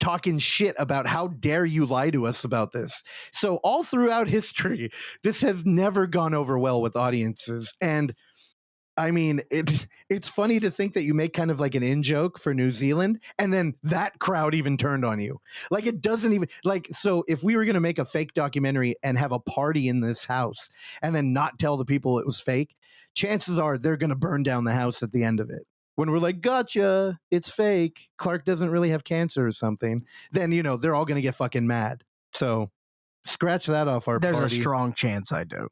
talking shit about how dare you lie to us about this. So all throughout history, this has never gone over well with audiences. And I mean, it's funny to think that you make kind of like an in-joke for New Zealand, and then that crowd even turned on you. Like, it doesn't even, like, so if we were going to make a fake documentary and have a party in this house and then not tell the people it was fake, chances are they're going to burn down the house at the end of it. When we're like, gotcha, it's fake, Clark doesn't really have cancer or something, then, they're all going to get fucking mad. So scratch that off our There's party. a strong chance I do.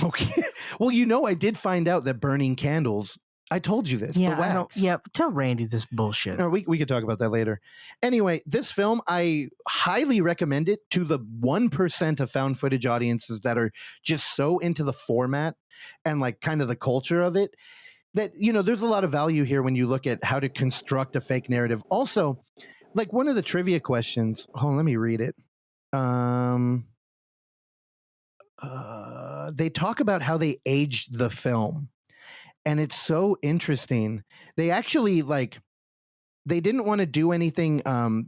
Okay. Well, I did find out that burning candles I told you this. Yeah, the wax. tell Randy this bullshit. No, we could talk about that later. Anyway, this film, I highly recommend it to the 1% of found footage audiences that are just so into the format and like kind of the culture of it that, you know, there's a lot of value here when you look at how to construct a fake narrative. Also, like one of the trivia questions, hold on, let me read it. They talk about how they aged the film. And it's so interesting. They actually they didn't want to do anything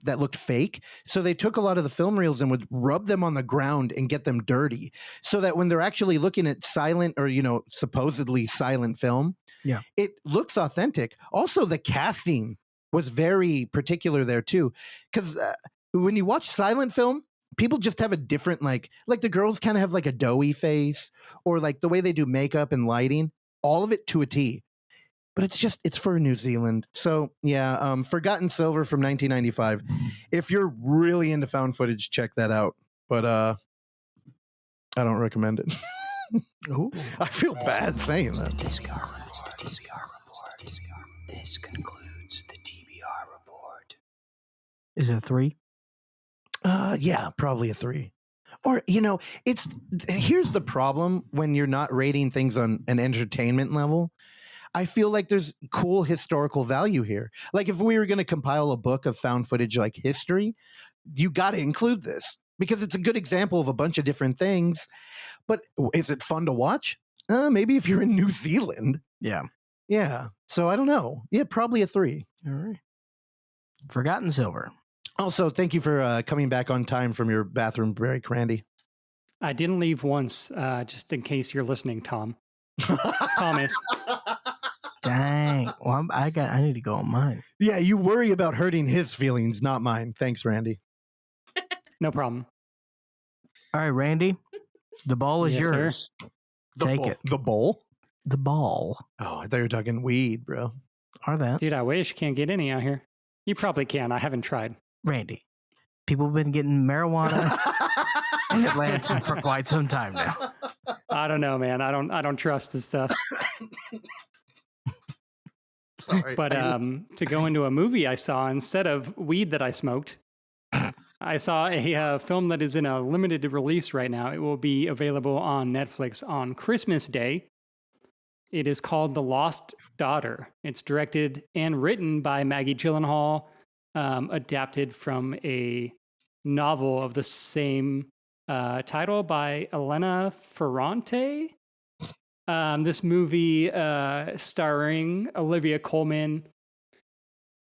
that looked fake. So they took a lot of the film reels and would rub them on the ground and get them dirty so that when they're actually looking at silent or, you know, supposedly silent film, it looks authentic. Also, the casting was very particular there too. Because when you watch silent film, people just have a different, like the girls kind of have like a doughy face or like the way they do makeup and lighting. All of it to a T, but it's for New Zealand. So yeah, Forgotten Silver from 1995. If you're really into found footage, check that out. But I don't recommend it. Ooh. I feel bad saying that. This concludes the TBR report. Is it a 3? Yeah, probably a 3. Or, you know, here's the problem when you're not rating things on an entertainment level. I feel like there's cool historical value here. Like if we were going to compile a book of found footage like history, you got to include this because it's a good example of a bunch of different things. But is it fun to watch? Maybe if you're in New Zealand. Yeah. Yeah. So I don't know. Yeah, probably a 3. All right. Forgotten Silver. Also, thank you for coming back on time from your bathroom break, Randy. I didn't leave once, just in case you're listening, Tom. Thomas. Dang. Well, I need to go on mine. Yeah, you worry about hurting his feelings, not mine. Thanks, Randy. No problem. All right, Randy. The ball is yours. Take it. The bowl? The ball. Oh, I thought you were talking weed, bro. Are that? Dude, I wish. Can't get any out here. You probably can. I haven't tried. Randy, people have been getting marijuana in Atlanta for quite some time now. I don't know, man. I don't trust this stuff. Sorry. But to go into a movie I saw instead of weed that I smoked, I saw a film that is in a limited release right now. It will be available on Netflix on Christmas Day. It is called The Lost Daughter. It's directed and written by Maggie Gyllenhaal, adapted from a novel of the same title by Elena Ferrante. This movie starring Olivia Colman.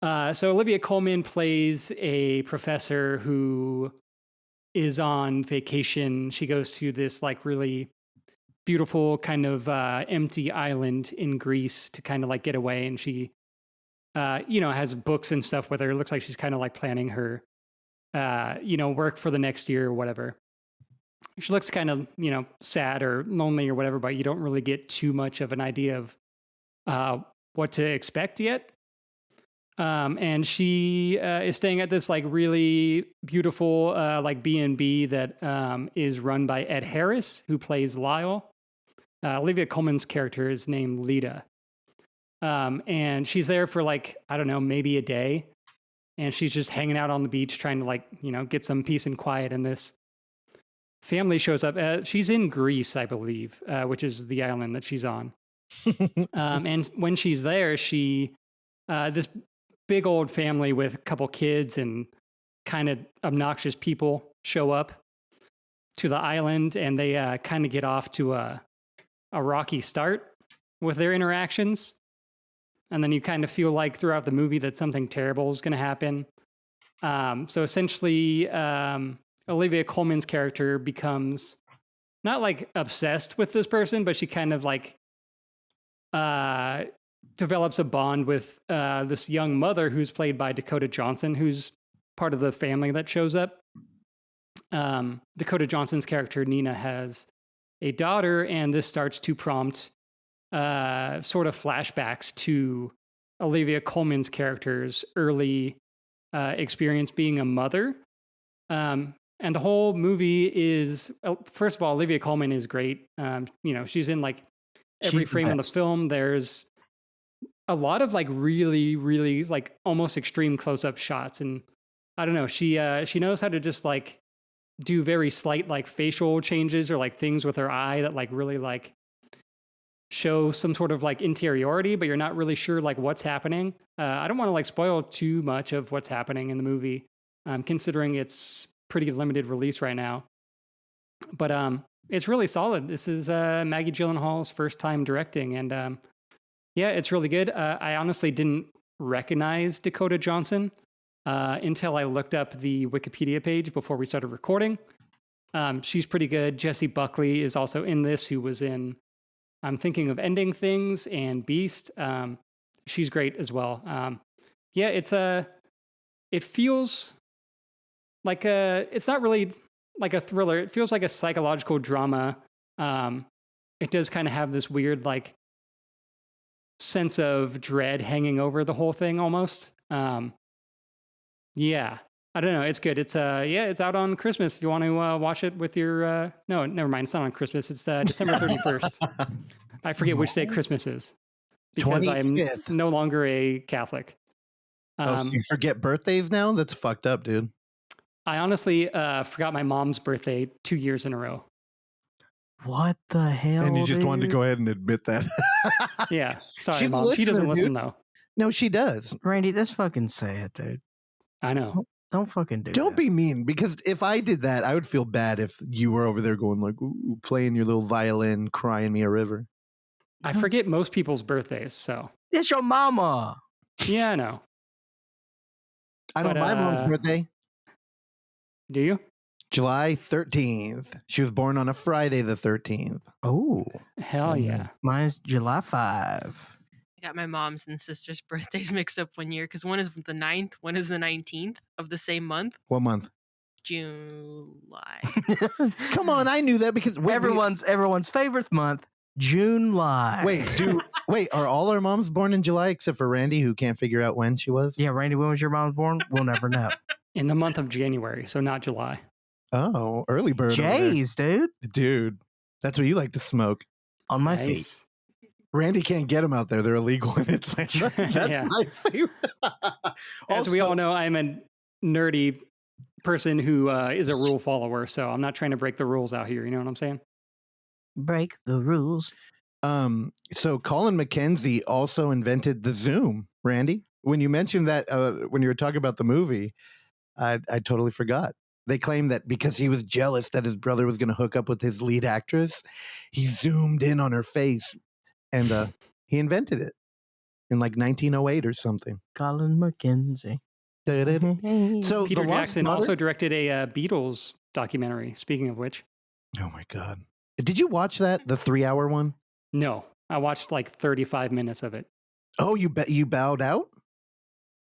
So Olivia Colman plays a professor who is on vacation. She goes to this like really beautiful kind of empty island in Greece to kind of like get away, and she has books and stuff with her. It looks like she's kind of like planning her work for the next year or whatever. She looks kind of sad or lonely or whatever, but you don't really get too much of an idea of what to expect yet. And she is staying at this like really beautiful like B&B that is run by Ed Harris, who plays Lyle. Olivia Colman's character is named Lita. And she's there for like, I don't know, maybe a day. And she's just hanging out on the beach trying to like, get some peace and quiet. And this family shows up. She's in Greece, I believe, which is the island that she's on. And when she's there, this big old family with a couple kids and kind of obnoxious people show up to the island, and they kind of get off to a rocky start with their interactions. And then you kind of feel like throughout the movie that something terrible is going to happen. So essentially, Olivia Colman's character becomes not like obsessed with this person, but she kind of like develops a bond with this young mother who's played by Dakota Johnson, who's part of the family that shows up. Dakota Johnson's character, Nina, has a daughter, and this starts to prompt sort of flashbacks to Olivia Colman's character's early experience being a mother. And the whole movie is, first of all, Olivia Colman is great. She's in like every frame of the film. There's a lot of like really, really like almost extreme close-up shots. And I don't know, she knows how to just like do very slight like facial changes or like things with her eye that like really like show some sort of like interiority, but you're not really sure like what's happening. I don't want to like spoil too much of what's happening in the movie, considering it's pretty limited release right now. But it's really solid. This is Maggie Gyllenhaal's first time directing, and yeah, it's really good. I honestly didn't recognize Dakota Johnson until I looked up the Wikipedia page before we started recording. She's pretty good. Jessie Buckley is also in this, who was in I'm Thinking of Ending Things and Beast. She's great as well. Yeah, it feels like it's not really like a thriller. It feels like a psychological drama. It does kind of have this weird like sense of dread hanging over the whole thing almost. Yeah, I don't know. It's good. It's it's out on Christmas if you want to watch it with your no, never mind. It's not on Christmas. It's December 31st. I forget which day Christmas is because 25th. I'm no longer a Catholic. So you forget birthdays now? That's fucked up, dude. I honestly forgot my mom's birthday 2 years in a row. What the hell? And you just wanted to dude? go ahead and admit that. Yeah, sorry, She's a Mom. She doesn't listener, listen dude. though. No, she does. Randy, that's fucking sad, dude. I know. Don't fucking do Don't that. be mean, because if I did that, I would feel bad if you were over there going like, ooh, playing your little violin, crying me a river. I forget most people's birthdays, so It's your mama. yeah, I know. I know But, my mom's birthday, Do you? July 13th. She was born on a Friday the 13th. Oh, Hell yeah. mine's July 5. I got my mom's and sister's birthdays mixed up one year because one is the 9th, one is the 19th of the same month. What month? July. Come on, I knew that because everyone's favorite month, July. Wait, are all our moms born in July except for Randy, who can't figure out when she was? Yeah, Randy, when was your mom born? We'll never know. In the month of January, so not July. Oh, early bird. over there. Jays, dude. Dude, that's what you like to smoke. On my feet. Nice. Randy can't get them out there. They're illegal in Atlanta. That's Yeah. my favorite. As we all know, I'm a nerdy person who is a rule follower, so I'm not trying to break the rules out here. You know what I'm saying? Break the rules. So Colin McKenzie also invented the Zoom, Randy. When you mentioned that, when you were talking about the movie, I totally forgot. They claim that because he was jealous that his brother was going to hook up with his lead actress, he zoomed in on her face, and he invented it in like 1908 or something. Colin McKenzie. So Peter The Lost Jackson Mother- also directed a Beatles documentary, speaking of which. Oh my God. Did you watch that? The 3-hour one? No, I watched like 35 minutes of it. Oh, you bowed out?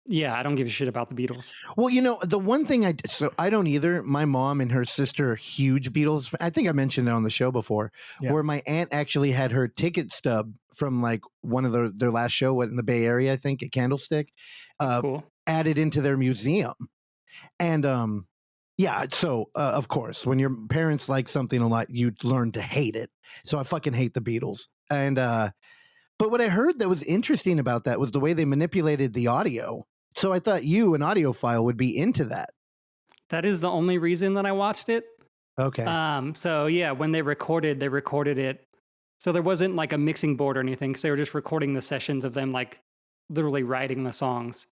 Yeah, I don't give a shit about the Beatles. Well, you know, the one thing I don't either. My mom and her sister are huge Beatles. I think I mentioned it on the show before, where my aunt actually had her ticket stub from like one of their last show in the Bay Area, I think, at Candlestick, Cool. added into their museum. And yeah, so of course, when your parents like something a lot, you learn to hate it. So I fucking hate the Beatles. And but what I heard that was interesting about that was the way they manipulated the audio. So I thought you, an audiophile, would be into that. That is the only reason that I watched it. Okay. So yeah, when they recorded it. So there wasn't like a mixing board or anything, because they were just recording the sessions of them like literally writing the songs.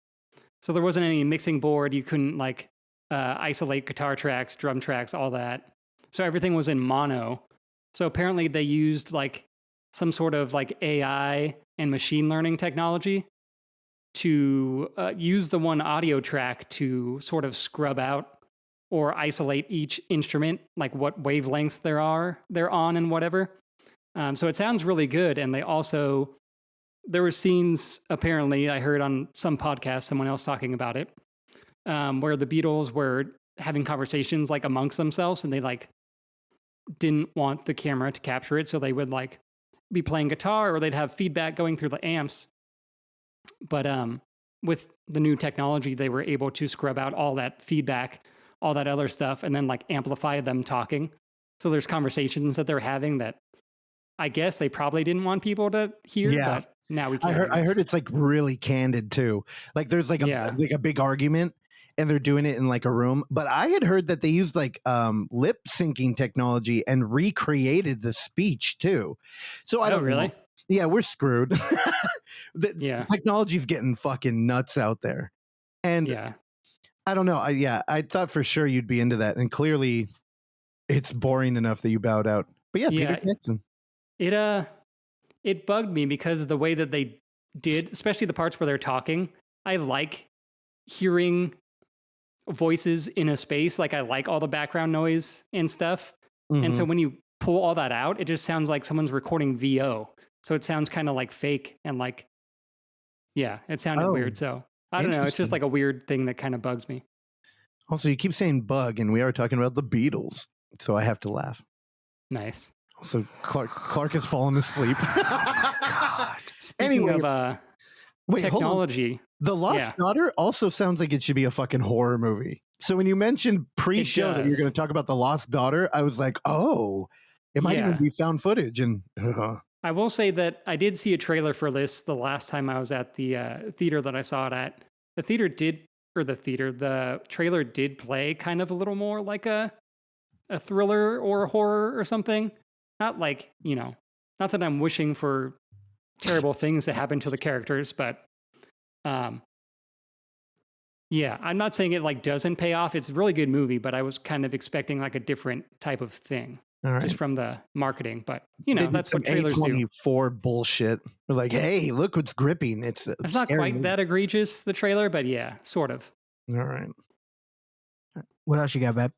So there wasn't any mixing board. You couldn't like isolate guitar tracks, drum tracks, all that. So everything was in mono. So apparently they used like some sort of like AI and machine learning technology to use the one audio track to sort of scrub out or isolate each instrument, like what wavelengths they're on and whatever. So it sounds really good. And there were scenes, apparently, I heard on some podcast, someone else talking about it, where the Beatles were having conversations like amongst themselves, and they like didn't want the camera to capture it. So they would like be playing guitar, or they'd have feedback going through the amps. But with the new technology, they were able to scrub out all that feedback, all that other stuff, and then like amplify them talking. So there's conversations that they're having that I guess they probably didn't want people to hear. Yeah. But Now we I can. heard it's like really candid too. Like there's like a big argument and they're doing it in like a room. But I had heard that they used like lip syncing technology and recreated the speech too. So I don't really know. Yeah, we're screwed. The technology's getting fucking nuts out there. And I don't know. I thought for sure you'd be into that. And clearly it's boring enough that you bowed out. But yeah, Peter Jackson. It bugged me because the way that they did, especially the parts where they're talking, I like hearing voices in a space. Like I like all the background noise and stuff. And so when you pull all that out, it just sounds like someone's recording VO. So it sounds kind of like fake and like, it sounded weird. So I don't know. It's just like a weird thing that kind of bugs me. Also, you keep saying bug, and we are talking about the Beatles. So I have to laugh. Nice. So Clark has fallen asleep. God. Speaking of technology. The Lost Daughter also sounds like it should be a fucking horror movie. So when you mentioned pre-show that you're going to talk about The Lost Daughter, I was like, oh, it might even be found footage. And I will say that I did see a trailer for this the last time I was at the theater that I saw it at. The trailer did play kind of a little more like a thriller or a horror or something. Not like, not that I'm wishing for terrible things to happen to the characters, but I'm not saying it like doesn't pay off. It's a really good movie, but I was kind of expecting like a different type of thing. Just from the marketing, but that's what trailers do. A24 bullshit. We're like, hey, look what's gripping. It's not quite that egregious, the trailer, but yeah, sort of. All right. What else you got, babe?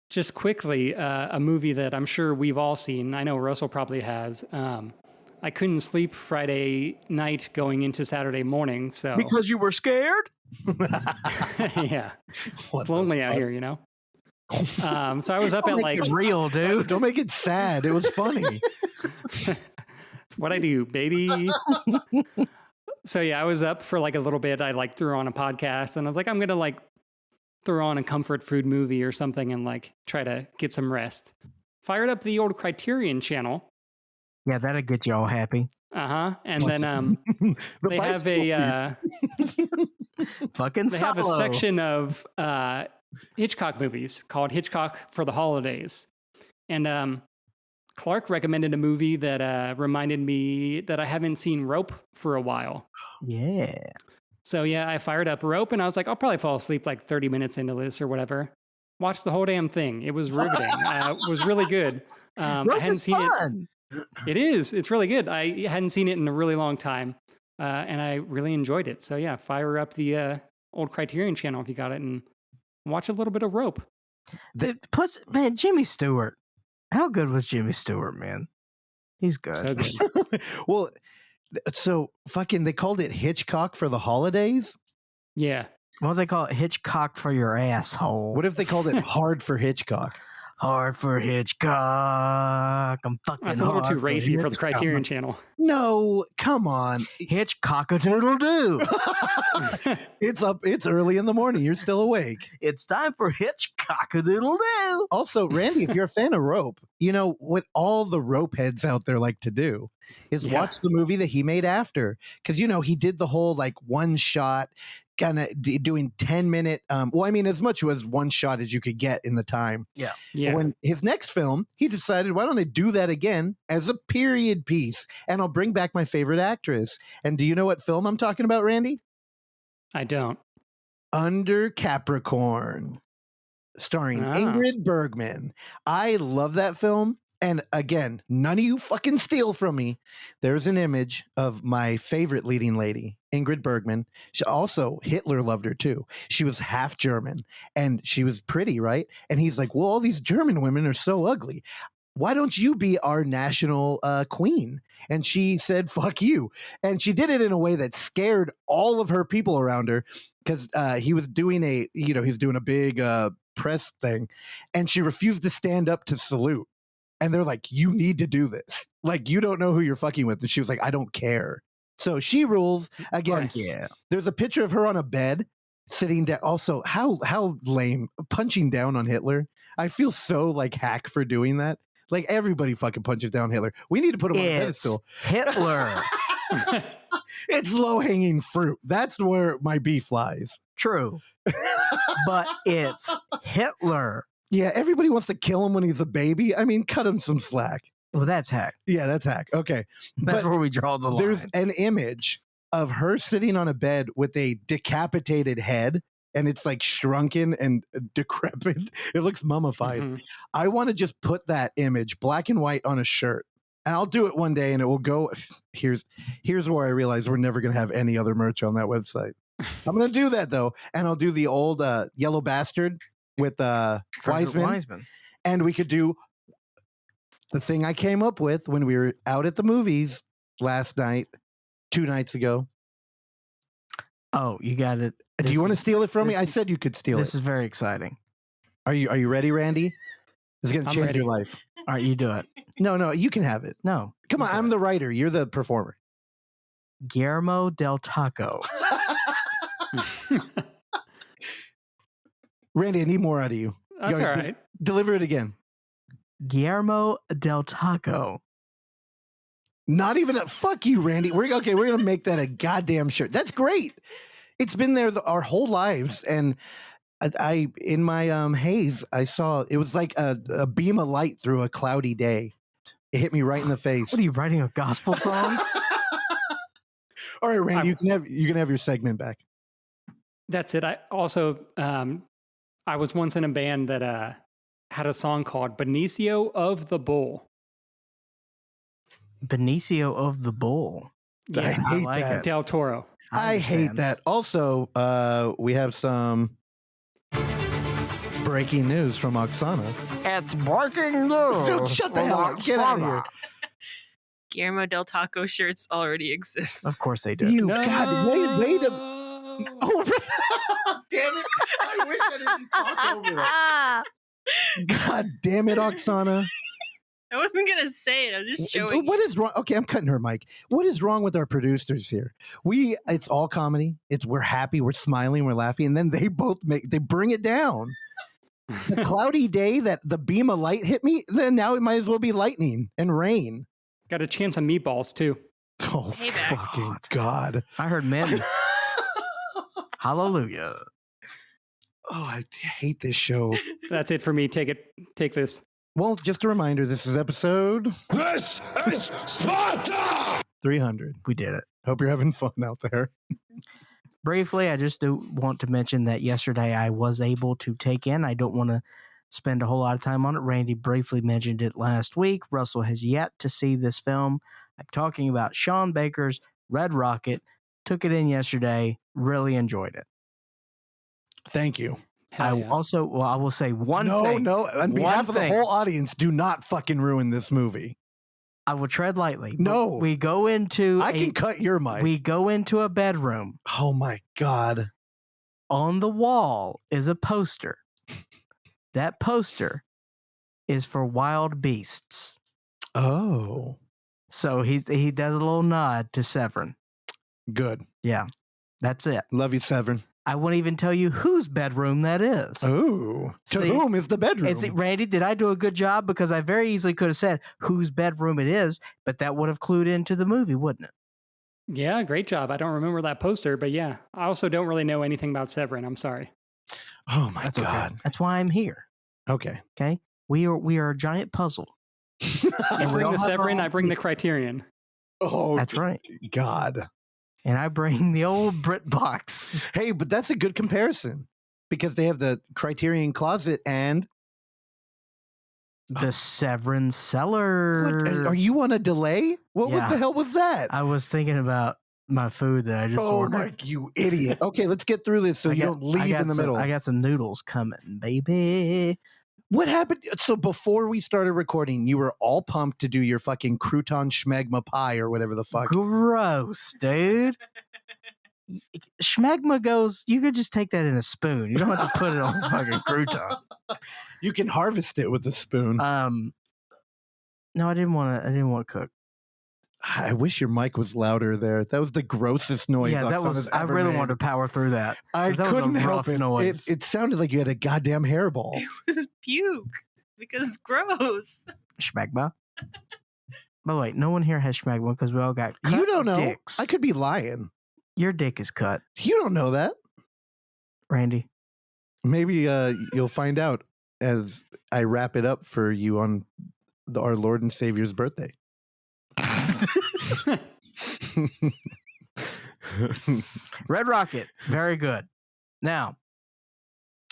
Just quickly, a movie that I'm sure we've all seen. I know Russell probably has. I couldn't sleep Friday night going into Saturday morning. So because you were scared? Yeah. It's lonely out here, So I was up at like real, dude. Don't make it sad. It was funny. It's what I do, baby. So I was up for like a little bit. I like threw on a podcast and I was like, I'm gonna like throw on a comfort food movie or something and like try to get some rest. Fired up the old Criterion channel. Yeah, that'll get you all happy. And then they have a fucking they have a section of Hitchcock movies called Hitchcock for the Holidays. And Clark recommended a movie that reminded me that I haven't seen Rope for a while. Yeah. So I fired up Rope and I was like, I'll probably fall asleep like 30 minutes into this or whatever. Watched the whole damn thing. It was riveting. It was really good. Rope I hadn't seen fun. It is. It's really good. I hadn't seen it in a really long time. And I really enjoyed it. So fire up the old Criterion channel if you got it and watch a little bit of Rope. Plus, man, Jimmy Stewart. How good was Jimmy Stewart, man? He's good. So good. Well, so fucking they called it Hitchcock for the Holidays? Yeah. What do they call it? Hitchcock for your asshole. What if they called it Hard for Hitchcock? Hard for Hitchcock. I'm fucking That's a little too racy for the Hitchcock. Criterion channel. No, come on. Hitchcock-a-doodle-doo. It's early in the morning. You're still awake. It's time for Hitchcock-a-doodle-doo. Also, Randy, if you're a fan of Rope, what all the rope heads out there like to do is watch the movie that he made after. Because, he did the whole like one shot kind of doing 10-minute as much as one shot as you could get in the time. Yeah. When his next film, he decided, why don't I do that again as a period piece, and I'll bring back my favorite actress. And do you know what film I'm talking about, Randy? I don't. Under Capricorn, starring Ingrid Bergman. I love that film. And again, none of you fucking steal from me. There's an image of my favorite leading lady, Ingrid Bergman. Hitler loved her too. She was half German and she was pretty, right? And he's like, well, all these German women are so ugly. Why don't you be our national queen? And she said, fuck you. And she did it in a way that scared all of her people around her because he was doing a big press thing and she refused to stand up to salute. And they're like, you need to do this. Like, you don't know who you're fucking with. And she was like, I don't care. So she rules again. Nice. Yeah. There's a picture of her on a bed sitting down. Also, how lame, punching down on Hitler. I feel so like hack for doing that. Like everybody fucking punches down Hitler. We need to put him on a pedestal. Hitler. It's low-hanging fruit. That's where my beef lies. True. But it's Hitler. Yeah, everybody wants to kill him when he's a baby. I mean, cut him some slack. Well, that's hack. Yeah, that's hack. Okay. That's But where we draw the line. there's an image of her sitting on a bed with a decapitated head, and it's like shrunken and decrepit. It looks mummified. Mhm. I want to just put that image black and white on a shirt. And I'll do it one day and it will go. Here's where I realize we're never going to have any other merch on that website. I'm going to do that though. And I'll do the old Yellow Bastard with Wiseman. And we could do the thing I came up with when we were out at the movies last night, 2 nights ago. Oh, you got it. Do you want to steal it from me? I said you could steal it. This is very exciting. Are you ready, Randy? This is going to I'm change ready. your life. All right, you do it. No, you can have it. No. Come on, I'm the writer. You're the performer. Guillermo del Taco. Randy, I need more out of you. That's all right. Deliver it again. Guillermo del Taco. Not even a fuck you, Randy. We're gonna make that a goddamn shirt. That's great. It's been there our whole lives, and I in my haze, I saw it was like a beam of light through a cloudy day. It hit me right in the face. What are you writing, a gospel song? All right, Randy, you can have your segment back. That's it. I also I was once in a band that had a song called Benicio of the Bull. Benicio of the Bull. I hate like that. it. Del Toro. I hate that. Also, we have some breaking news from Oksana. It's breaking news. Dude, shut the hell up. Get out of here. Guillermo del Taco shirts already exist. Of course they do. You No. God, wait a oh, damn it. I wish I didn't talk over that. God damn it, Oksana. I wasn't gonna say it. I was just showing. What is wrong? Okay, I'm cutting her mic. What is wrong with our producers here? It's all comedy. We're happy, we're smiling, we're laughing, and then they bring it down. The cloudy day that the beam of light hit me, then now it might as well be lightning and rain. Got a chance of meatballs too. Oh, Payback. fucking God. I heard men. Hallelujah. Oh, I hate this show. That's it for me. Take this. Well, just a reminder, this is episode... This is Sparta! 300. We did it. Hope you're having fun out there. Briefly, I just do want to mention that yesterday I was able to take in. I don't want to spend a whole lot of time on it. Randy briefly mentioned it last week. Russell has yet to see this film. I'm talking about Sean Baker's Red Rocket. Took it in yesterday. Really enjoyed it. Thank you. Hell yeah. I will say one thing. No. On behalf of the whole audience, do not fucking ruin this movie. I will tread lightly. No. We go into I can cut your mic. We go into a bedroom. Oh my God. On the wall is a poster. That poster is for Wild Beasts. Oh. So he does a little nod to Severin. Good. Yeah. That's it. Love you, Severin. I won't even tell you whose bedroom that is. Oh. To See, whom is the bedroom? Randy, did I do a good job? Because I very easily could have said whose bedroom it is, but that would have clued into the movie, wouldn't it? Yeah, great job. I don't remember that poster, but yeah. I also don't really know anything about Severin. I'm sorry. Oh my That's God. okay. That's why I'm here. Okay. Okay. We are a giant puzzle. You bring the Severin, I bring the Criterion. Oh, that's right. God. And I bring the old Brit box. Hey, but that's a good comparison because they have the Criterion closet and the Severin cellar. What, are you on a delay? What was the hell was that? I was thinking about my food that I just ordered. Oh my, you idiot. Okay, let's get through this so you don't leave in the middle. I got some noodles coming, baby. What happened? So before we started recording, you were all pumped to do your fucking crouton schmegma pie or whatever the fuck. Gross, dude. Schmegma goes, you could just take that in a spoon. You don't have to put it on fucking crouton. You can harvest it with a spoon. No, I didn't want to cook. I wish your mic was louder there. That was the grossest noise. Yeah, that was. I really wanted to power through that. I couldn't help it. Noise. It sounded like you had a goddamn hairball. It was puke because it's gross. Schmegma. By the way, no one here has schmagma because we all got cut You don't know. dicks. I could be lying. Your dick is cut, You don't know that. Randy. Maybe you'll find out as I wrap it up for you on our Lord and Savior's birthday. Red Rocket, very good. Now,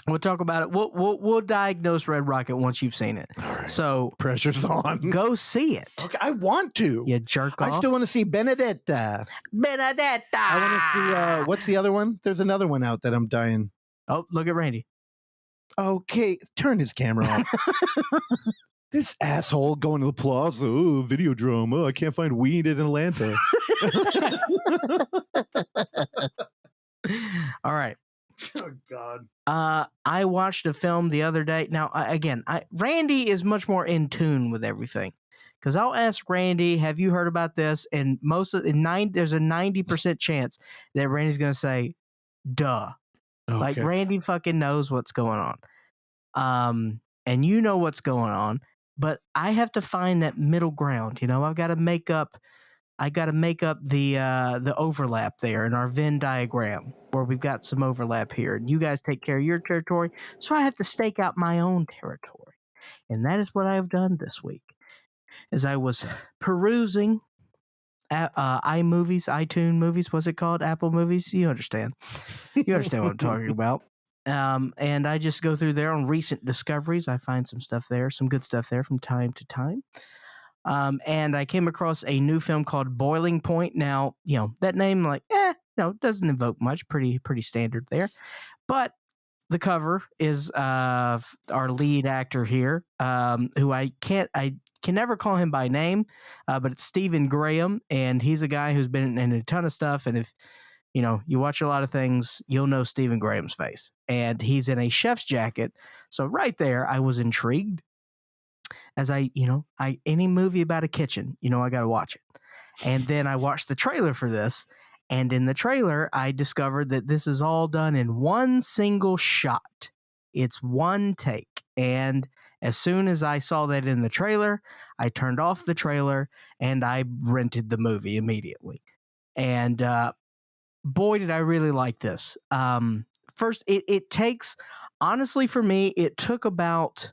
we'll talk about it. We'll diagnose Red Rocket once you've seen it. All right. So Pressure's on. go see it. Okay, I want to. You jerk off. I still want to see Benedetta. Benedetta. I want to see what's the other one? There's another one out that I'm dying. Oh, look at Randy. Okay, turn his camera off. This asshole going to the plaza. Oh, video drama. I can't find weed in Atlanta. All right. Oh God. I watched a film the other day. Now, Randy is much more in tune with everything, because I'll ask Randy, "Have you heard about this?" And there's a 90% chance that Randy's going to say, "Duh." Okay. Like Randy fucking knows what's going on. And you know what's going on, but I have to find that middle ground. You know, I've got to make up the overlap there in our Venn diagram where we've got some overlap here, and you guys take care of your territory. So I have to stake out my own territory. And that is what I have done this week. As I was perusing iTunes movies, what's it called? Apple movies? You understand. You understand what I'm talking about. And I just go through there on recent discoveries. I find some stuff there, some good stuff there from time to time. And I came across a new film called Boiling Point. Now, you know, that name, doesn't invoke much. Pretty standard there. But the cover is our lead actor here, who I can never call him by name, but it's Stephen Graham, and he's a guy who's been in a ton of stuff. And if you watch a lot of things, you'll know Stephen Graham's face. And he's in a chef's jacket. So right there, I was intrigued. As any movie about a kitchen, I got to watch it. And then I watched the trailer for this. And in the trailer, I discovered that this is all done in one single shot. It's one take. And as soon as I saw that in the trailer, I turned off the trailer and I rented the movie immediately. And boy, did I really like this. First, it takes, honestly for me, it took about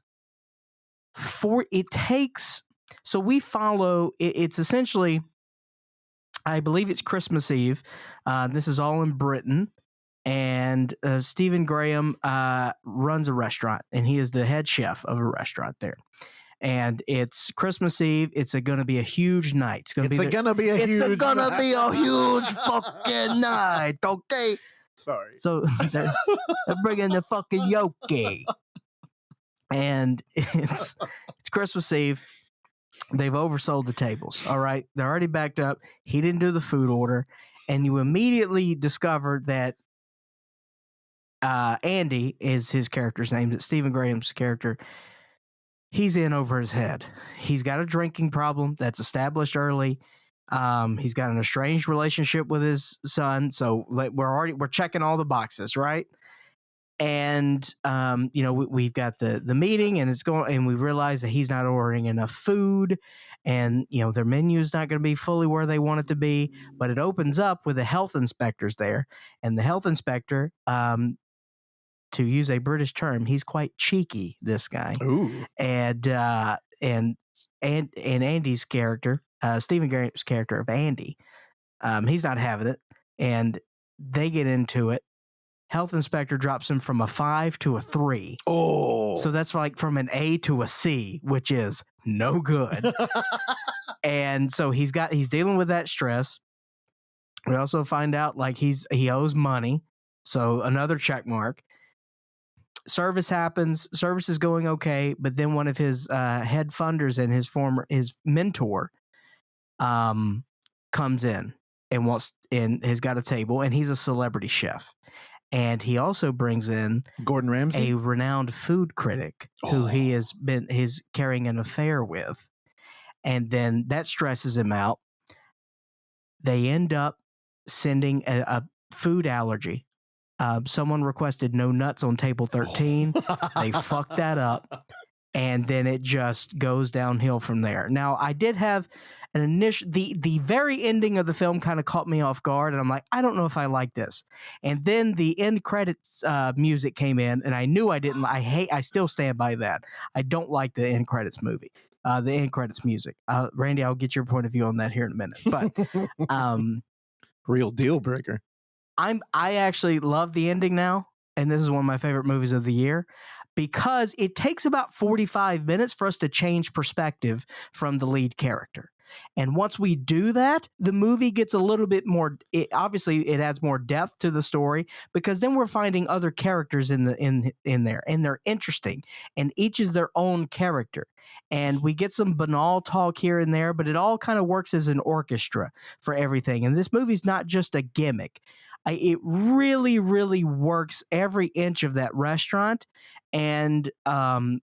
so we follow, it's essentially, I believe it's Christmas Eve. This is all in Britain. And Stephen Graham runs a restaurant, and he is the head chef of a restaurant there. And it's Christmas Eve. It's going to be a huge night. It's going to be a huge fucking night. Okay. Sorry. So they're bringing the fucking yoke. And it's Christmas Eve. They've oversold the tables. All right. They're already backed up. He didn't do the food order. And you immediately discover that Andy is his character's name. That Stephen Graham's character. He's in over his head. He's got a drinking problem that's established early. He's got an estranged relationship with his son. So we're checking all the boxes, right? And we've got the meeting, and it's going, and we realize that he's not ordering enough food, and their menu is not going to be fully where they want it to be. But it opens up with the health inspectors there, and the health inspector, to use a British term, he's quite cheeky. This guy, ooh, and Andy's character, Stephen Graham's character of Andy, he's not having it, and they get into it. Health inspector drops him from a 5 to a 3. Oh. So that's like from an A to a C, which is no good. And so he's dealing with that stress. We also find out he owes money. So another check mark. Service happens. Service is going okay. But then one of his head funders and his mentor comes in and has got a table, and he's a celebrity chef. And he also brings in Gordon Ramsay, a renowned food critic who he's carrying an affair with. And then that stresses him out. They end up sending a food allergy. Someone requested no nuts on table 13. They fucked that up. And then it just goes downhill from there. Now, I did have the very ending of the film kind of caught me off guard, and I'm like, I don't know if I like this. And then the end credits music came in, and I knew I didn't. I still stand by that. I don't like the end credits movie. The end credits music. Randy, I'll get your point of view on that here in a minute. But real deal breaker. I actually love the ending now, and this is one of my favorite movies of the year, because it takes about 45 minutes for us to change perspective from the lead character. And once we do that, the movie gets a little bit more, obviously it adds more depth to the story, because then we're finding other characters in there, and they're interesting, and each is their own character. And we get some banal talk here and there, but it all kind of works as an orchestra for everything. And this movie's not just a gimmick. It really, really works every inch of that restaurant, and the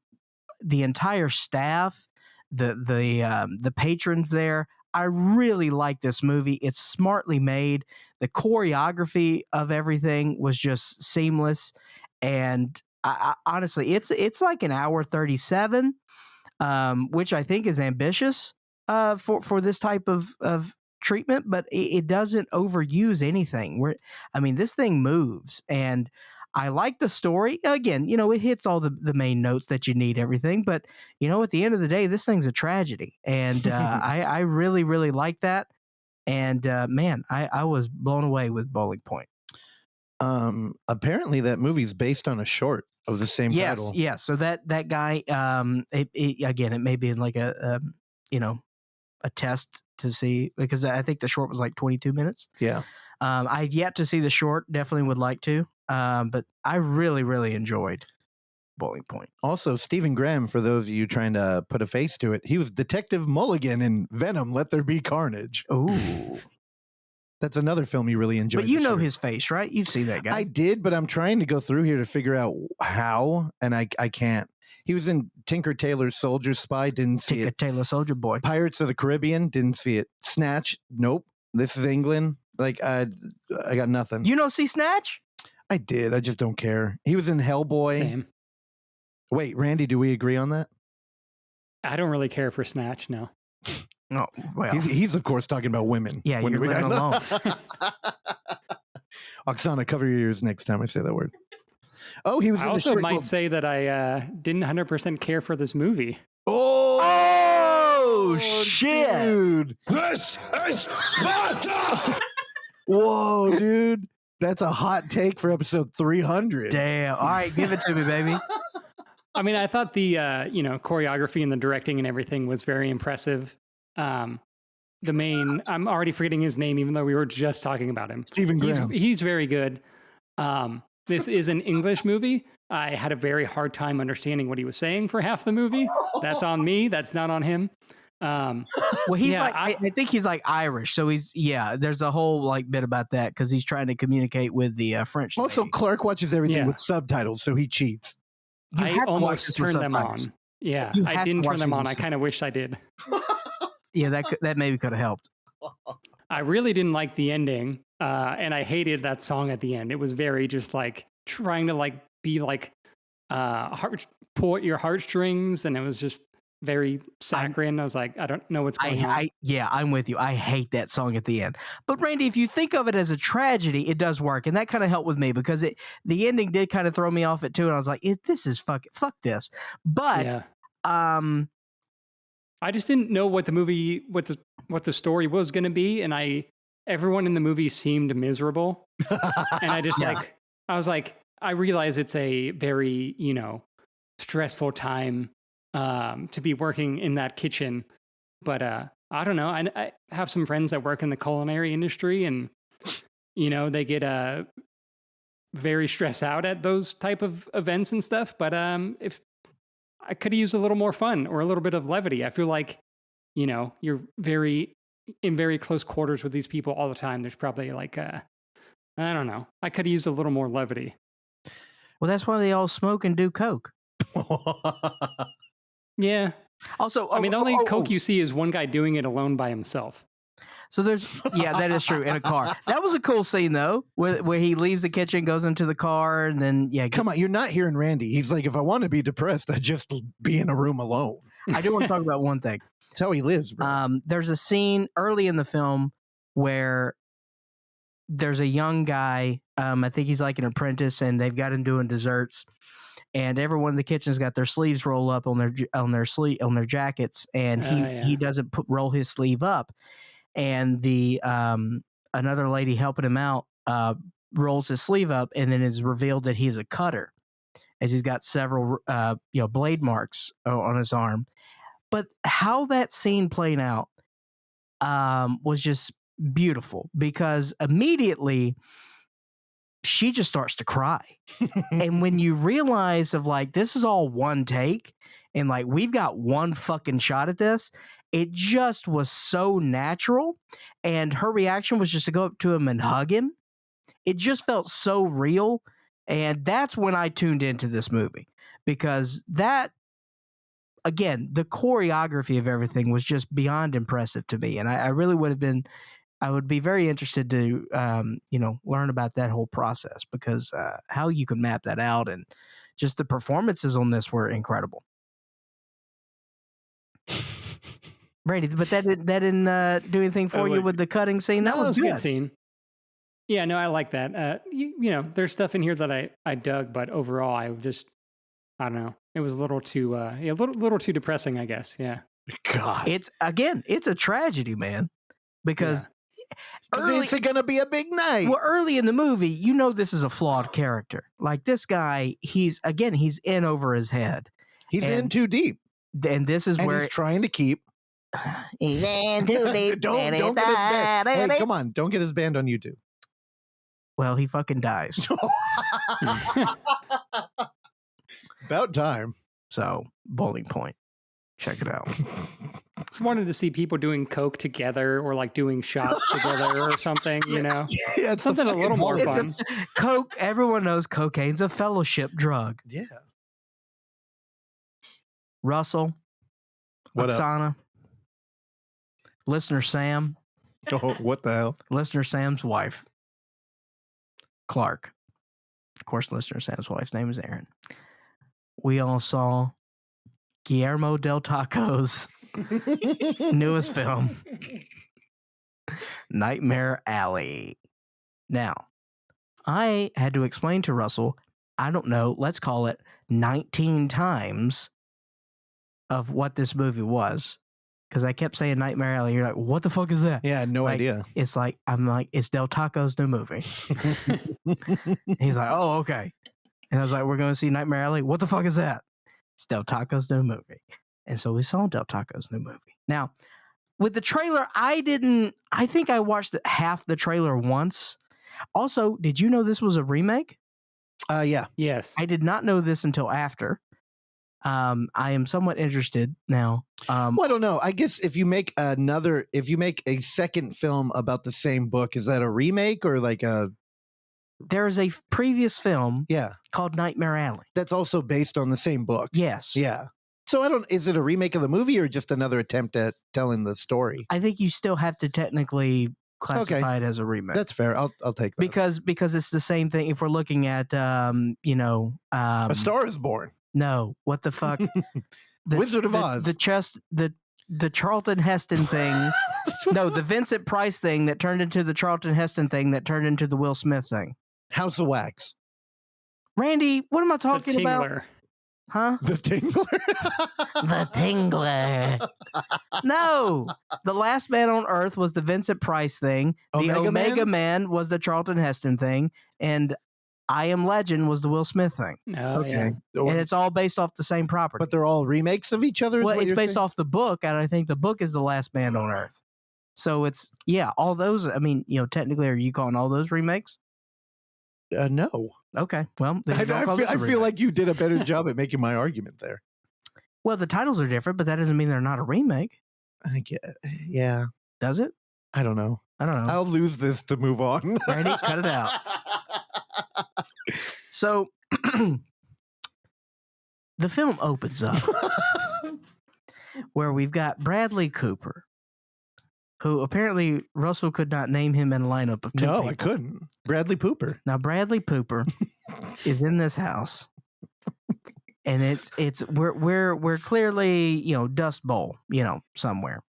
entire staff, the patrons there. I really like this movie. It's smartly made. The choreography of everything was just seamless, and I honestly, it's like an hour 37, which I think is ambitious for this type of treatment, but it doesn't overuse anything. This thing moves, and I like the story. Again, it hits all the main notes that you need, everything. But, at the end of the day, this thing's a tragedy. And I really, really like that. And, man, I was blown away with Bowling Point. Apparently that movie's based on a short of the same title. Yes. So that guy, it may be like a test to see, because I think the short was like 22 minutes. Yeah. I've yet to see the short. Definitely would like to. But I really, really enjoyed Bowling Point. Also, Stephen Graham, for those of you trying to put a face to it, he was Detective Mulligan in Venom, Let There Be Carnage. Ooh. That's another film you really enjoyed. But you know his face, right? You've seen that guy. I did, but I'm trying to go through here to figure out how, and I can't. He was in Tinker Tailor Soldier Spy, didn't see it. Tinker Tailor Soldier Boy. Pirates of the Caribbean, didn't see it. Snatch, nope. This is England. Like, I got nothing. You don't see Snatch? I did. I just don't care. He was in Hellboy. Same. Wait, Randy, do we agree on that? I don't really care for Snatch, no. No, well. He's of course talking about women. Yeah, you're living alone. Oksana, cover your ears next time I say that word. Oh, he was. I also might say that I didn't 100% care for this movie. Oh shit, dude! This is Sparta. Whoa, dude! That's a hot take for episode 300. Damn! All right, give it to me, baby. I mean, I thought the choreography and the directing and everything was very impressive. I'm already forgetting his name, even though we were just talking about him. Stephen Graham. He's very good. This is an English movie. I had a very hard time understanding what he was saying for half the movie. That's on me. That's not on him. Well, he's I think he's like Irish. So there's a whole like bit about that because he's trying to communicate with the French. Also, lady. Clark watches everything with subtitles, so he cheats. I almost turned them on. Yeah, I didn't turn them on. I kind of wish I did. Yeah, that maybe could have helped. I really didn't like the ending, and I hated that song at the end. It was very just like trying to like be like pull at your heartstrings, and it was just very saccharine. I was like, I don't know what's going on. I'm with you. I hate that song at the end. But Randy, if you think of it as a tragedy, it does work, and that kind of helped with me because the ending did kind of throw me off it too, and I was like, this is fuck this. But I just didn't know what the story was going to be, and everyone in the movie seemed miserable, and I just I was like, I realize it's a very stressful time to be working in that kitchen, but I don't know. I have some friends that work in the culinary industry, and they get very stressed out at those type of events and stuff. But if I could have used a little more fun or a little bit of levity. I feel like, you're in very close quarters with these people all the time. There's probably like, I don't know. I could have used a little more levity. Well, that's why they all smoke and do coke. Yeah. Also, I mean, the only coke you see is one guy doing it alone by himself. So that is true, in a car. That was a cool scene though, where he leaves the kitchen, goes into the car, and then come on, you're not hearing Randy. He's like, if I want to be depressed, I just be in a room alone. I do want to talk about one thing. That's how he lives, bro. There's a scene early in the film where there's a young guy. I think he's like an apprentice, and they've got him doing desserts. And everyone in the kitchen's got their sleeves rolled up on their jackets, and he doesn't roll his sleeve up. And the another lady helping him out rolls his sleeve up, and then it's revealed that he's a cutter, as he's got several blade marks on his arm. But how that scene played out was just beautiful, because immediately she just starts to cry. And when you realize of like, this is all one take and like, we've got one fucking shot at this, it just was so natural. And her reaction was just to go up to him and hug him. It just felt so real. And that's when I tuned into this movie, because that, again, the choreography of everything was just beyond impressive to me. And I really I would be very interested to, learn about that whole process, because how you can map that out, and just the performances on this were incredible. Brady, but that didn't do anything for you with the cutting scene. That was a good. good scene. Yeah, no, I like that. There's stuff in here that I dug, but overall, I don't know. It was a little too, a little too depressing, I guess. Yeah. God, it's a tragedy, man, because it's gonna be a big night. Well, early in the movie, this is a flawed character. Like, this guy, he's in over his head. He's in too deep, and this is where he's trying to keep. He's in too deep. Don't get his band. Hey, come on! Don't get his band on YouTube. Well, he fucking dies. About time. So, Bowling Point. Check it out. Just wanted to see people doing coke together, or like doing shots together or something, Yeah, it's something a little more fun. Coke, everyone knows cocaine's a fellowship drug. Yeah. Russell, what Oksana, listener Sam. Oh, what the hell? Listener Sam's wife, Clark. Of course, listener Sam's wife's name is Erin. We all saw Guillermo del Toro's newest film, Nightmare Alley. Now, I had to explain to Russell, I don't know, let's call it 19 times of what this movie was, because I kept saying Nightmare Alley. You're like, what the fuck is that? Yeah, I had no idea. It's like, I'm like, it's Del Toro's new movie. He's like, oh, okay. And I was like, we're going to see Nightmare Alley? What the fuck is that? It's Del Toro's new movie. And so we saw Del Toro's new movie. Now, with the trailer, I think I watched half the trailer once. Also, did you know this was a remake? Yeah. Yes. I did not know this until after. I am somewhat interested now. Well, I don't know. I guess if you make a second film about the same book, is that a remake or like a... There's a previous film called Nightmare Alley. That's also based on the same book. Yes. Yeah. So is it a remake of the movie or just another attempt at telling the story? I think you still have to technically classify it as a remake. That's fair. I'll take that. Because it's the same thing. If we're looking at A Star is Born. No, what the fuck? Wizard of Oz. The Charlton Heston thing. No, the Vincent Price thing that turned into the Charlton Heston thing that turned into the Will Smith thing. House of Wax. Randy, what am I talking about? Huh? The Tingler. The Tingler. No, The Last Man on Earth was the Vincent Price thing. The Omega Man was the Charlton Heston thing, and I Am Legend was the Will Smith thing. Oh, okay. Yeah. And it's all based off the same property. But they're all remakes of each other? Well, it's based off the book, and I think the book is The Last Man on Earth. So it's, all those, technically, are you calling all those remakes? No. Okay. Well, I feel like you did a better job at making my argument there. Well, the titles are different, but that doesn't mean they're not a remake. I get it. Yeah. Does it? I don't know. I'll lose this to move on. Randy, cut it out. So, the film opens up where we've got Bradley Cooper, who apparently Russell could not name him in a lineup of two people. No, I couldn't. Bradley Pooper. Now, Bradley Pooper is in this house, and we're clearly, you know, Dust Bowl, you know, somewhere,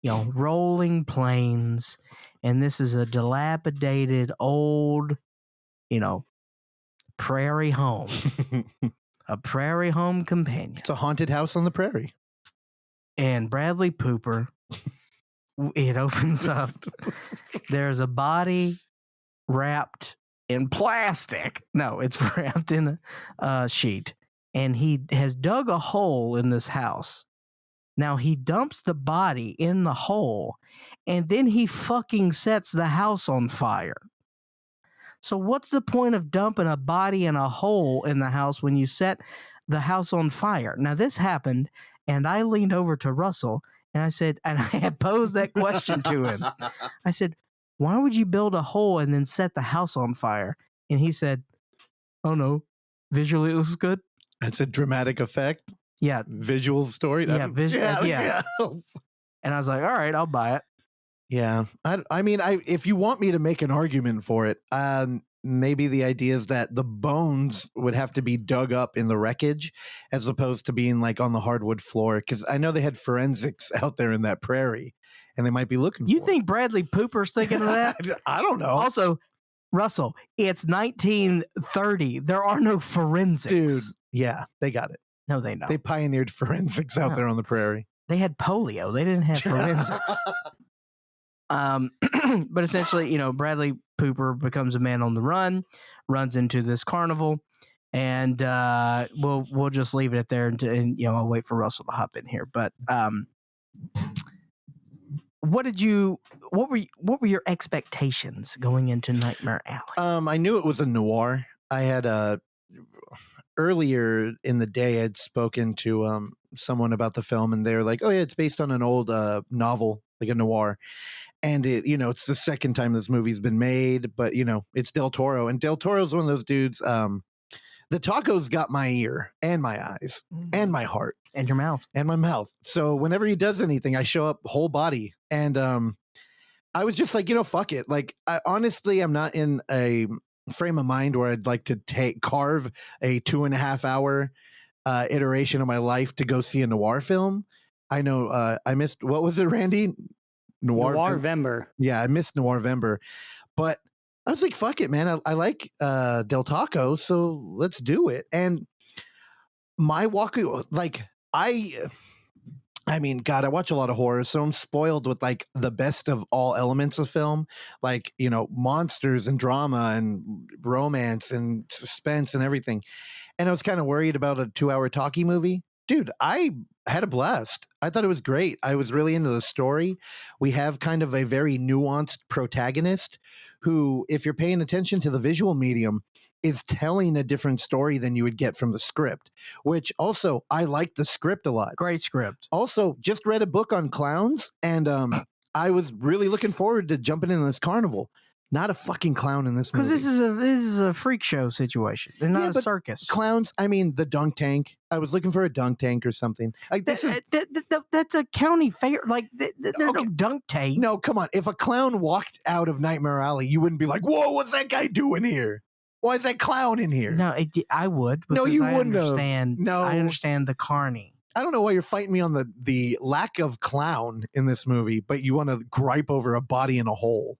you know, rolling plains, and this is a dilapidated old, you know, prairie home, a prairie home companion. It's a haunted house on the prairie. And Bradley Pooper, it opens up. There's a body wrapped in plastic. No, it's wrapped in a sheet. And he has dug a hole in this house. Now he dumps the body in the hole, and then he fucking sets the house on fire. So what's the point of dumping a body in a hole in the house when you set the house on fire? Now this happened, and I leaned over to Russell and I said, and I had posed that question to him. I said, why would you build a hole and then set the house on fire? And he said, oh no, visually it looks good. That's a dramatic effect. Yeah. Visual story. Yeah. Yeah. And I was like, all right, I'll buy it. Yeah. I mean, if you want me to make an argument for it, maybe the idea is that the bones would have to be dug up in the wreckage as opposed to being like on the hardwood floor. Because I know they had forensics out there in that prairie, and they might be looking You think Bradley Pooper's thinking of that? I don't know. Also, Russell, it's 1930. There are no forensics. Dude, yeah, they got it. No, they don't. They pioneered forensics out there on the prairie. They had polio. They didn't have forensics. But essentially, you know, Bradley Pooper becomes a man on the run, runs into this carnival, and we'll just leave it at there, and you know, I'll wait for Russell to hop in here. But what were your expectations going into Nightmare Alley? I knew it was a noir. I had earlier in the day I'd spoken to someone about the film, and they were like, oh yeah, it's based on an old novel, like a noir. And it, you know, it's the second time this movie's been made, but you know, it's Del Toro, and Del Toro's one of those dudes. The tacos got my ear and my eyes and my heart and your mouth and my mouth. So whenever he does anything, I show up whole body. And I was just like, you know, fuck it. Like, honestly, I'm not in a frame of mind where I'd like to carve a 2.5 hour iteration of my life to go see a noir film. I know I missed, what was it, Randy? Noir-vember. Yeah, I missed Noir-vember. But I was like, fuck it, man. I like Del Taco, so let's do it. And my walk, like, I mean, God, I watch a lot of horror, so I'm spoiled with like the best of all elements of film, like, you know, monsters and drama and romance and suspense and everything. And I was kind of worried about a 2-hour talkie movie. Dude, I had a blast. I thought it was great. I was really into the story. We have kind of a very nuanced protagonist who, if you're paying attention to the visual medium, is telling a different story than you would get from the script, which also, I liked the script a lot. Great script. Also, just read a book on clowns, and I was really looking forward to jumping into this carnival. Not a fucking clown in this movie. Because this is a freak show situation. They're not a circus. Clowns, I mean, the dunk tank. I was looking for a dunk tank or something. Like this that's a county fair. Like there's no dunk tank. No, come on. If a clown walked out of Nightmare Alley, you wouldn't be like, "Whoa, what's that guy doing here? Why is that clown in here?" No, I would. No, you wouldn't understand. No, I understand the carny. I don't know why you're fighting me on the lack of clown in this movie, but you want to gripe over a body in a hole.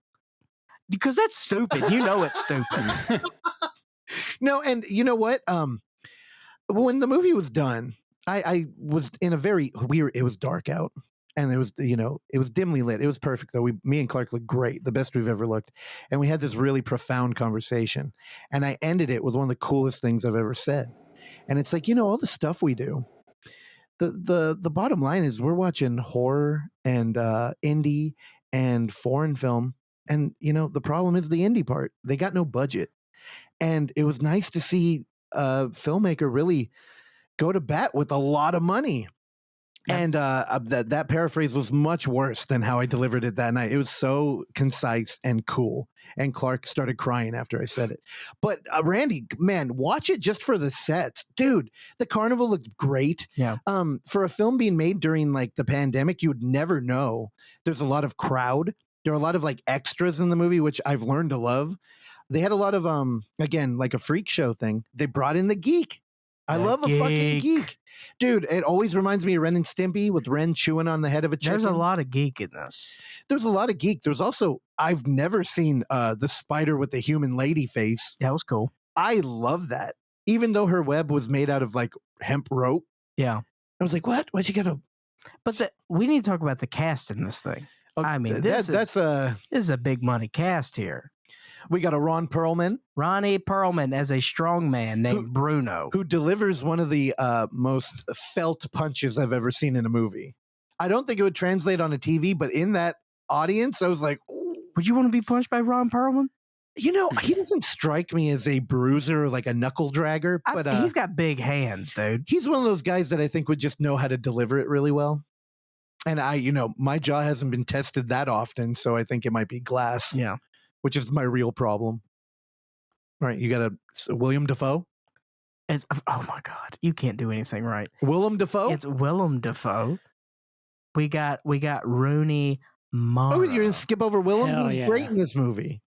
Because that's stupid. You know it's stupid. No, and you know what? When the movie was done, I was in a very weird. It was dark out, and it was, you know, it was dimly lit. It was perfect though. Me and Clark looked great, the best we've ever looked, and we had this really profound conversation. And I ended it with one of the coolest things I've ever said. And it's like, you know, all the stuff we do. The bottom line is we're watching horror and indie and foreign film. And, you know, the problem is the indie part. They got no budget. And it was nice to see a filmmaker really go to bat with a lot of money. Yeah. And that paraphrase was much worse than how I delivered it that night. It was so concise and cool. And Clark started crying after I said it. But Randy, man, watch it just for the sets. Dude, the carnival looked great. Yeah. For a film being made during like the pandemic, you would never know. There's a lot of crowd. There are a lot of like extras in the movie, which I've learned to love. They had a lot of, again, like a freak show thing. They brought in the geek. I love a fucking geek. Dude, it always reminds me of Ren and Stimpy with Ren chewing on the head of a chicken. There's a lot of geek in this. There's a lot of geek. There's also, I've never seen the spider with the human lady face. That was cool. I love that. Even though her web was made out of like hemp rope. Yeah. I was like, what? Why'd you get a... But we need to talk about the cast in this thing. I mean, this is a big money cast here. We got a Ronnie Perlman as a strong man named Bruno, who delivers one of the most felt punches I've ever seen in a movie. I don't think it would translate on a TV, but in that audience, I was like, ooh. Would you want to be punched by Ron Perlman? You know, he doesn't strike me as a bruiser or like a knuckle dragger, but he's got big hands, dude. He's one of those guys that I think would just know how to deliver it really well. And my jaw hasn't been tested that often, so I think it might be glass. Yeah. Which is my real problem. All right, you got a William Dafoe? Oh my God, you can't do anything right. Willem Dafoe? It's Willem Dafoe. We got Rooney Mara. Oh, you're gonna skip over Willem? Hell He was great in this movie.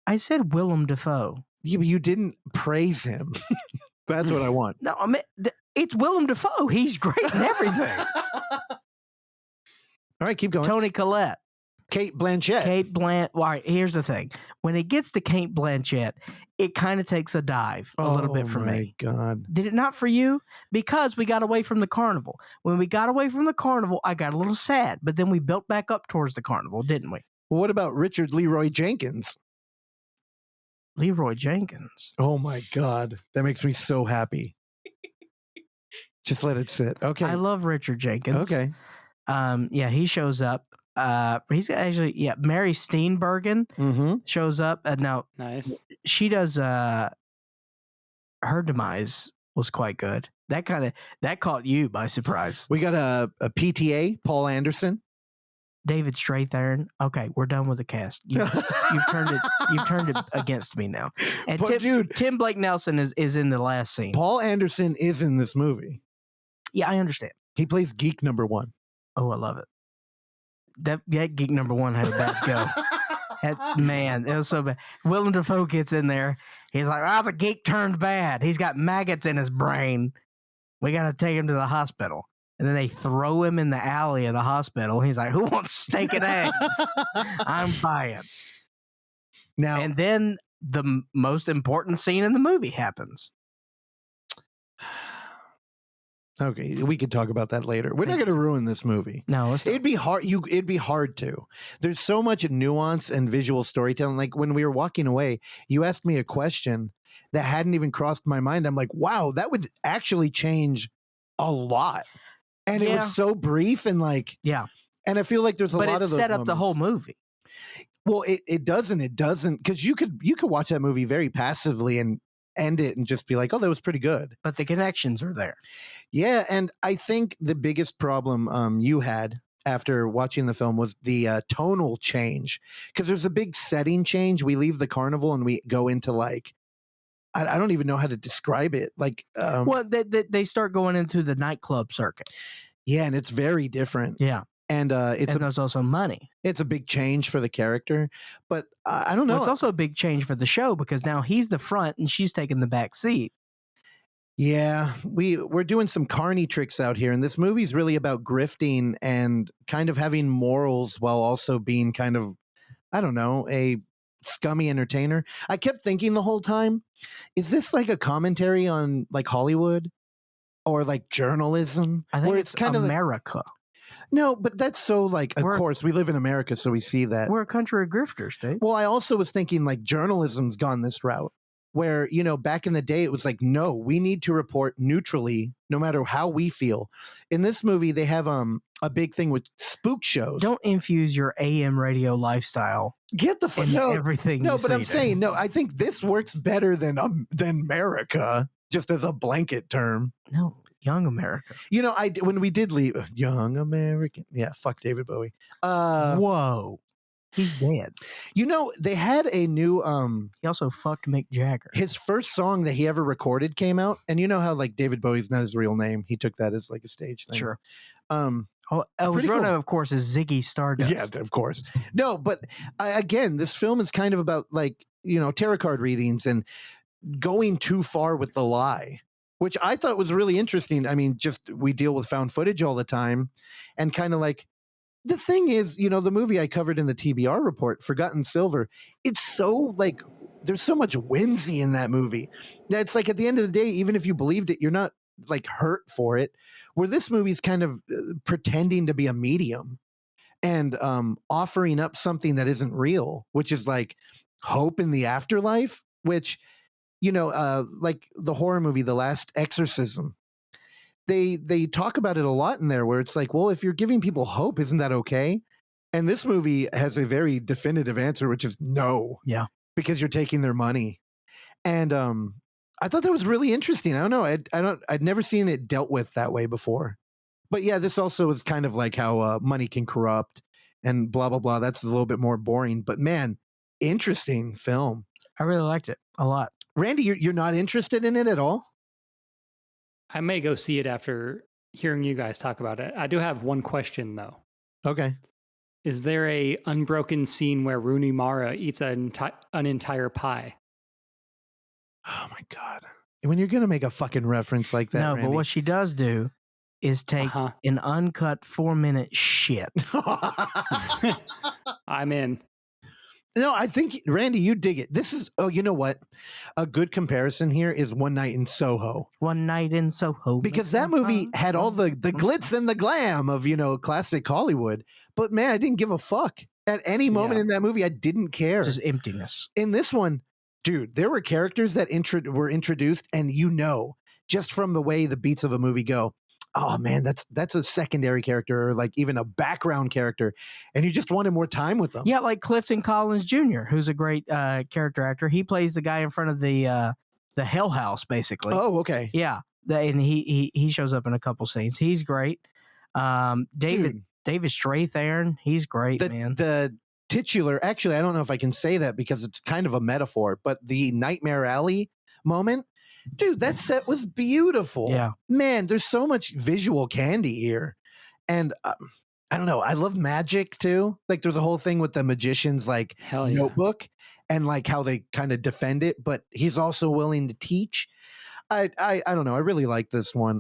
I said Willem Dafoe. Yeah, but you didn't praise him. That's what I want. No, I mean it's Willem Dafoe. He's great in everything. All right, keep going. Toni Collette. Kate Blanchett. All right, here's the thing. When it gets to Kate Blanchett, it kind of takes a dive a little bit for me. Oh, my God. Did it not for you? Because we got away from the carnival. When we got away from the carnival, I got a little sad, but then we built back up towards the carnival, didn't we? Well, what about Richard Leroy Jenkins? Leroy Jenkins. Oh, my God. That makes me so happy. Just let it sit. Okay. I love Richard Jenkins. Okay. Yeah, he shows up. He's actually, Mary Steenburgen shows up. Now, nice. She does, her demise was quite good. That caught you by surprise. We got a PTA, Paul Anderson. David Strathairn. Okay, we're done with the cast. You've turned it against me now. And Tim Blake Nelson is in the last scene. Paul Anderson is in this movie. Yeah, I understand. He plays geek number 1. Oh, I love it. That geek number 1 had a bad go. Man, it was so bad. Willem Dafoe gets in there. He's like, the geek turned bad. He's got maggots in his brain. We got to take him to the hospital. And then they throw him in the alley of the hospital. He's like, who wants steak and eggs? I'm buying. Now, and then the most important scene in the movie happens. Okay, we could talk about that later. We're not going to ruin this movie. No, it'd be hard. It'd be hard to. There's so much nuance and visual storytelling. Like when we were walking away, you asked me a question that hadn't even crossed my mind. I'm like, wow, that would actually change a lot. And it was so brief and like, And I feel like there's a lot of those set up moments. the whole movie. Well, it doesn't because you could watch that movie very passively and end it and just be like, oh, that was pretty good. But the connections are there. Yeah, and I think the biggest problem you had after watching the film was the tonal change, because there's a big setting change. We leave the carnival and we go into like, I don't even know how to describe it. Like, well, they start going into the nightclub circuit. Yeah, and it's very different. Yeah. And there's also money. It's a big change for the character, but I don't know. Well, it's also a big change for the show because now he's the front and she's taking the back seat. Yeah, we're doing some carny tricks out here, and this movie's really about grifting and kind of having morals while also being kind of, I don't know, a scummy entertainer. I kept thinking the whole time, is this like a commentary on like Hollywood or like journalism? I think it's kind of America. No, but that's so like, of course, we live in America, so we see that. We're a country of grifters, Dave. Well, I also was thinking like journalism's gone this route where, you know, back in the day, it was like, no, we need to report neutrally no matter how we feel. In this movie, they have a big thing with spook shows. Don't infuse your AM radio lifestyle. Get the fuck out. Everything. No, but I'm saying, no, I think this works better than America, just as a blanket term. No. Young America. You know, when we did leave Young American. Yeah, fuck David Bowie. Whoa. He's dead. You know, they had a new he also fucked Mick Jagger. His first song that he ever recorded came out, and you know how like David Bowie's not his real name. He took that as like a stage thing. Sure. His real name, of course, is Ziggy Stardust. Yeah, of course. No, but again, this film is kind of about like, you know, tarot card readings and going too far with the lie. which I thought was really interesting. I mean, just we deal with found footage all the time, and kind of like the thing is, you know, the movie I covered in the TBR report, Forgotten Silver, it's so like there's so much whimsy in that movie. That's like at the end of the day, even if you believed it, you're not like hurt for it. Where this movie's kind of pretending to be a medium and offering up something that isn't real, which is like hope in the afterlife, which, you know, like the horror movie, The Last Exorcism. They talk about it a lot in there where it's like, well, if you're giving people hope, isn't that okay? And this movie has a very definitive answer, which is no. Yeah. Because you're taking their money. And I thought that was really interesting. I don't know. I'd never seen it dealt with that way before. But yeah, this also is kind of like how money can corrupt and blah, blah, blah. That's a little bit more boring. But man, interesting film. I really liked it a lot. Randy, you're not interested in it at all? I may go see it after hearing you guys talk about it. I do have one question, though. Okay. Is there a unbroken scene where Rooney Mara eats an entire pie? Oh, my God. When you're going to make a fucking reference like that, No, Randy. but what she does do is take an uncut 4-minute shit. I'm in. No, I think, Randy, you dig it. This is, oh, you know what? A good comparison here is One Night in Soho. One Night in Soho. Because that movie had all the glitz and the glam of, you know, classic Hollywood. But man, I didn't give a fuck. At any moment in that movie, I didn't care. Just emptiness. In this one, dude, there were characters that were introduced, and you know, just from the way the beats of a movie go, oh man, that's a secondary character or like even a background character, and you just wanted more time with them. Yeah, like Clifton Collins Jr., who's a great character actor. He plays the guy in front of the Hell House, basically. Oh, okay. Yeah, and he shows up in a couple scenes. He's great. David Strathairn, he's great, man. The titular, actually, I don't know if I can say that because it's kind of a metaphor, but the Nightmare Alley moment. Dude, that set was beautiful. Yeah. Man, there's so much visual candy here. And I don't know. I love magic too. Like there's a whole thing with the magician's like notebook and like how they kind of defend it, but he's also willing to teach. I don't know. I really like this one.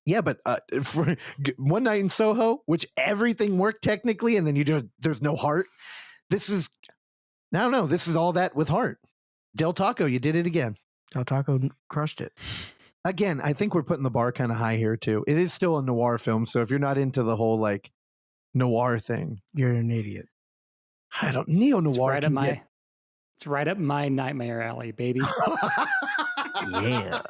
Yeah, but for One Night in Soho, which everything worked technically, and then there's no heart. This is, I don't know. This is all that with heart. Del Taco, you did it again. Del Taco crushed it. Again, I think we're putting the bar kind of high here too. It is still a noir film, so if you're not into the whole like noir thing, you're an idiot. I don't neo-noir. It's right up my nightmare alley, baby. Yeah.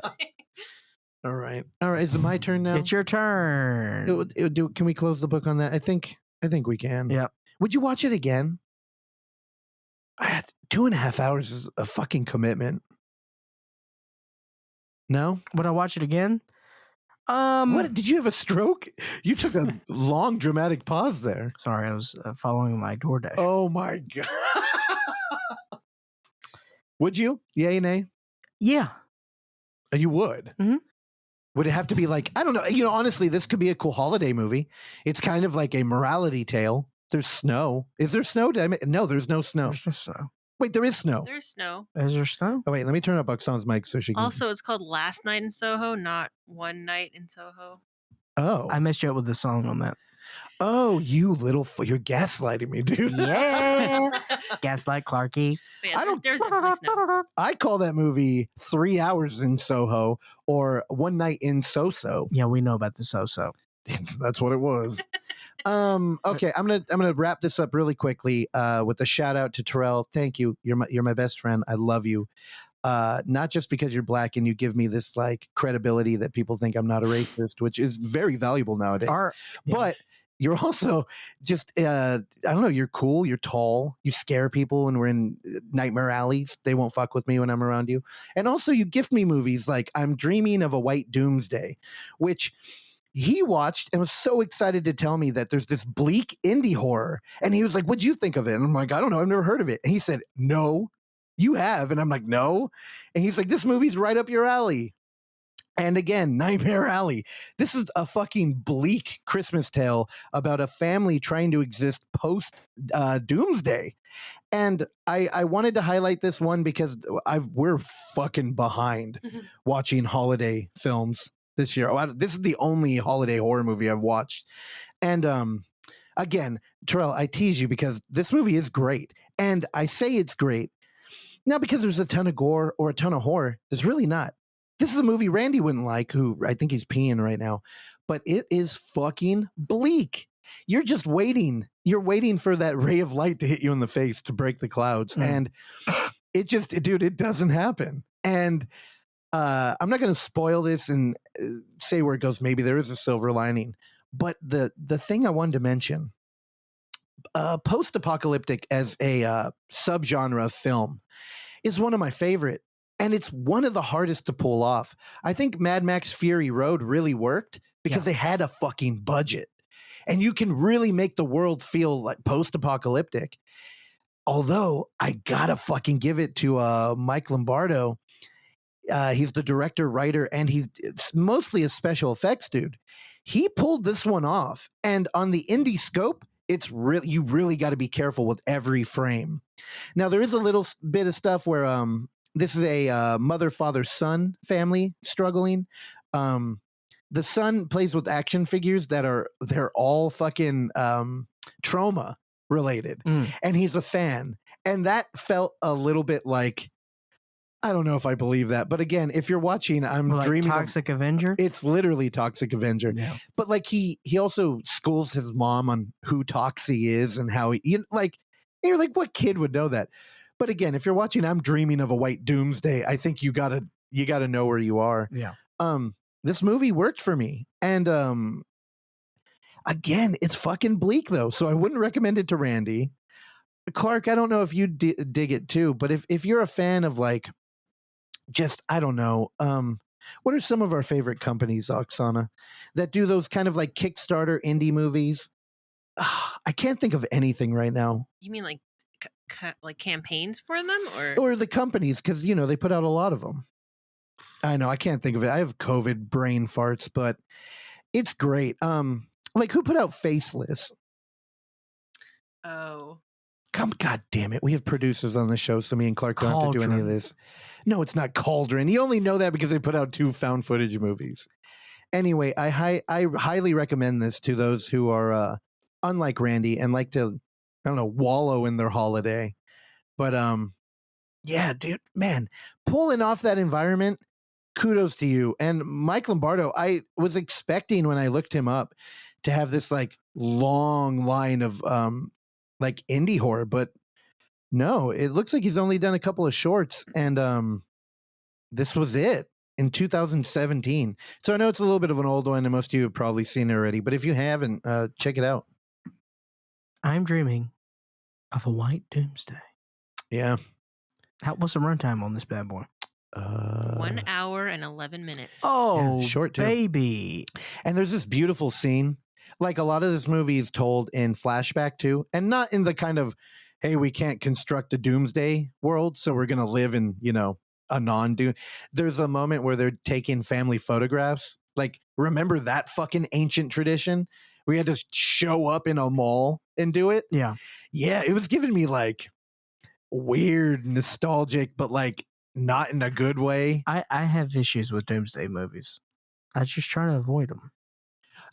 All right. Is it my turn now? It's your turn. Can we close the book on that? I think we can. Yeah. Would you watch it again? 2.5 hours is a fucking commitment. No? Would I watch it again? What did you have a stroke? You took a long dramatic pause there. Sorry, I was following my DoorDash. Oh my God. Would you? Yay, nay? Yeah. You would? Mm-hmm. Would it have to be like, I don't know, you know, honestly, this could be a cool holiday movie. It's kind of like a morality tale. There's snow. Is there snow? No, there's no snow. There's no snow. Wait, there is snow. There's snow. Is there snow? Oh, wait, let me turn up Oksana's mic so she can. Also, it's called Last Night in Soho, not One Night in Soho. Oh. I messed you up with the song on that. Oh, you little, you're gaslighting me, dude. Yeah. Gaslight Clarky. Yeah, there's definitely snow. I call that movie 3 Hours in Soho or One Night in So-So. Yeah, we know about the So-So. That's what it was. Okay, I'm gonna wrap this up really quickly with a shout out to Terrell. Thank you. You're my best friend. I love you. Not just because you're black and you give me this like credibility that people think I'm not a racist, which is very valuable nowadays. But you're also just I don't know. You're cool. You're tall. You scare people when we're in nightmare alleys. They won't fuck with me when I'm around you. And also, you gift me movies like I'm Dreaming of a White Doomsday, which he watched and was so excited to tell me that there's this bleak indie horror. And he was like, what'd you think of it? And I'm like, I don't know. I've never heard of it. And he said, no, you have. And I'm like, no. And he's like, this movie's right up your alley. And again, Nightmare Alley. This is a fucking bleak Christmas tale about a family trying to exist post Doomsday. And I wanted to highlight this one because we're fucking behind watching holiday films this year. This is the only holiday horror movie I've watched. And again, Terrell, I tease you because this movie is great. And I say it's great, not because there's a ton of gore or a ton of horror. There's really not. This is a movie Randy wouldn't like, who I think he's peeing right now, but it is fucking bleak. You're just waiting. You're waiting for that ray of light to hit you in the face to break the clouds. And it just, dude, it doesn't happen. And I'm not going to spoil this and say where it goes. Maybe there is a silver lining. But the thing I wanted to mention, post-apocalyptic as a subgenre film is one of my favorite. And it's one of the hardest to pull off. I think Mad Max Fury Road really worked because they had a fucking budget. And you can really make the world feel like post-apocalyptic. Although, I gotta fucking give it to Mike Lombardo. He's the director, writer, and he's mostly a special effects dude. He pulled this one off. And on the indie scope, it's really, you really got to be careful with every frame. Now, there is a little bit of stuff where this is a mother, father, son family struggling. The son plays with action figures they're all fucking trauma related. And he's a fan. And that felt a little bit like, I don't know if I believe that. But again, if you're watching, I'm like dreaming Toxic Avenger. It's literally Toxic Avenger. Yeah. But like he also schools his mom on who Toxie is and how you're like, what kid would know that? But again, if you're watching I'm Dreaming of a White Doomsday, I think you gotta know where you are. Yeah. This movie worked for me. And again, it's fucking bleak though. So I wouldn't recommend it to Randy. Clark, I don't know if you dig it too, but if you're a fan of like, just, I don't know, what are some of our favorite companies, Oksana, that do those kind of like Kickstarter indie movies? I can't think of anything right now. You mean like like campaigns for them, or the companies, because they put out a lot of them. I know, I can't think of it. I have COVID brain farts, but it's great. Like who put out Faceless? Oh, God damn it! We have producers on the show, so me and Clark don't have to do any of this. No, it's not Cauldron. You only know that because they put out 2 found footage movies. Anyway, I highly recommend this to those who are unlike Randy and like to, I don't know, wallow in their holiday. But yeah, dude, man, pulling off that environment, kudos to you. And Mike Lombardo, I was expecting when I looked him up to have this like long line of like indie horror, but no, it looks like he's only done a couple of shorts, and this was it in 2017. So I know it's a little bit of an old one, and most of you have probably seen it already, but if you haven't, check it out. I'm Dreaming of a White Doomsday. Yeah. What's the runtime on this bad boy? 1 hour and 11 minutes. Oh, yeah, short too. Baby. And there's this beautiful scene. Like a lot of this movie is told in flashback too, and not in the kind of, hey, we can't construct a doomsday world, so we're going to live in, a non-doom. There's a moment where they're taking family photographs. Like, remember that fucking ancient tradition? We had to show up in a mall and do it. Yeah. Yeah, it was giving me like weird, nostalgic, but like not in a good way. I have issues with Doomsday movies. I just try to avoid them.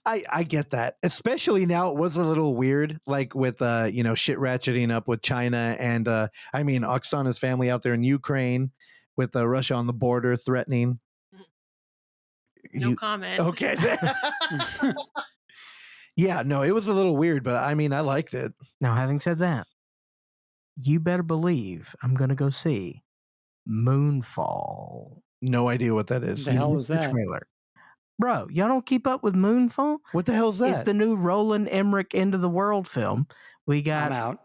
I get that, especially now. It was a little weird, like with shit ratcheting up with China and Oksana's family out there in Ukraine with Russia on the border threatening. No comment. Okay. Yeah, no, it was a little weird, but I liked it. Now, having said that, you better believe I'm going to go see Moonfall. No idea what that is. The hell is that? Trailer. Bro, y'all don't keep up with Moonfall? What the hell is that? It's the new Roland Emmerich End of the World film. We got I'm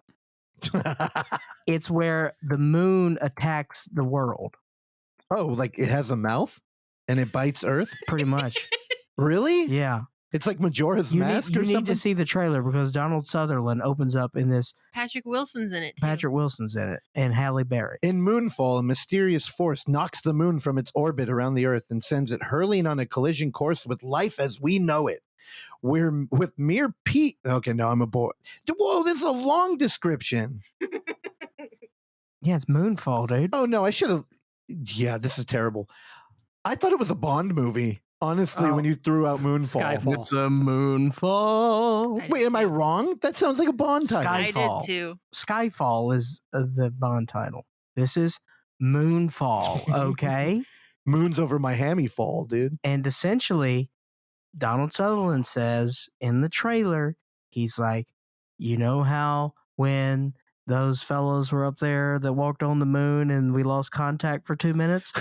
out. It's where the moon attacks the world. Oh, like it has a mouth and it bites Earth? Pretty much. Really? Yeah. It's like Majora's Mask you or need something. to see the trailer because Donald Sutherland opens up in this. Patrick Wilson's in it too. Patrick Wilson's in it, and Halle Berry. In Moonfall, a mysterious force knocks the moon from its orbit around the Earth and sends it hurling on a collision course with life as we know it. We're with mere Okay, no, I'm a boy. Whoa, this is a long description. Yeah, it's Moonfall, dude. Oh no, I should have. Yeah, this is terrible. I thought it was a Bond movie. Honestly, when you threw out Moonfall. Skyfall. It's a Moonfall. Wait, am I wrong? That sounds like a Bond title. I Skyfall. did too. Skyfall is the Bond title. This is Moonfall, okay? Moon's over Miami Fall, dude. And essentially, Donald Sutherland says in the trailer, he's like, you know how when those fellows were up there that walked on the moon and we lost contact for 2 minutes?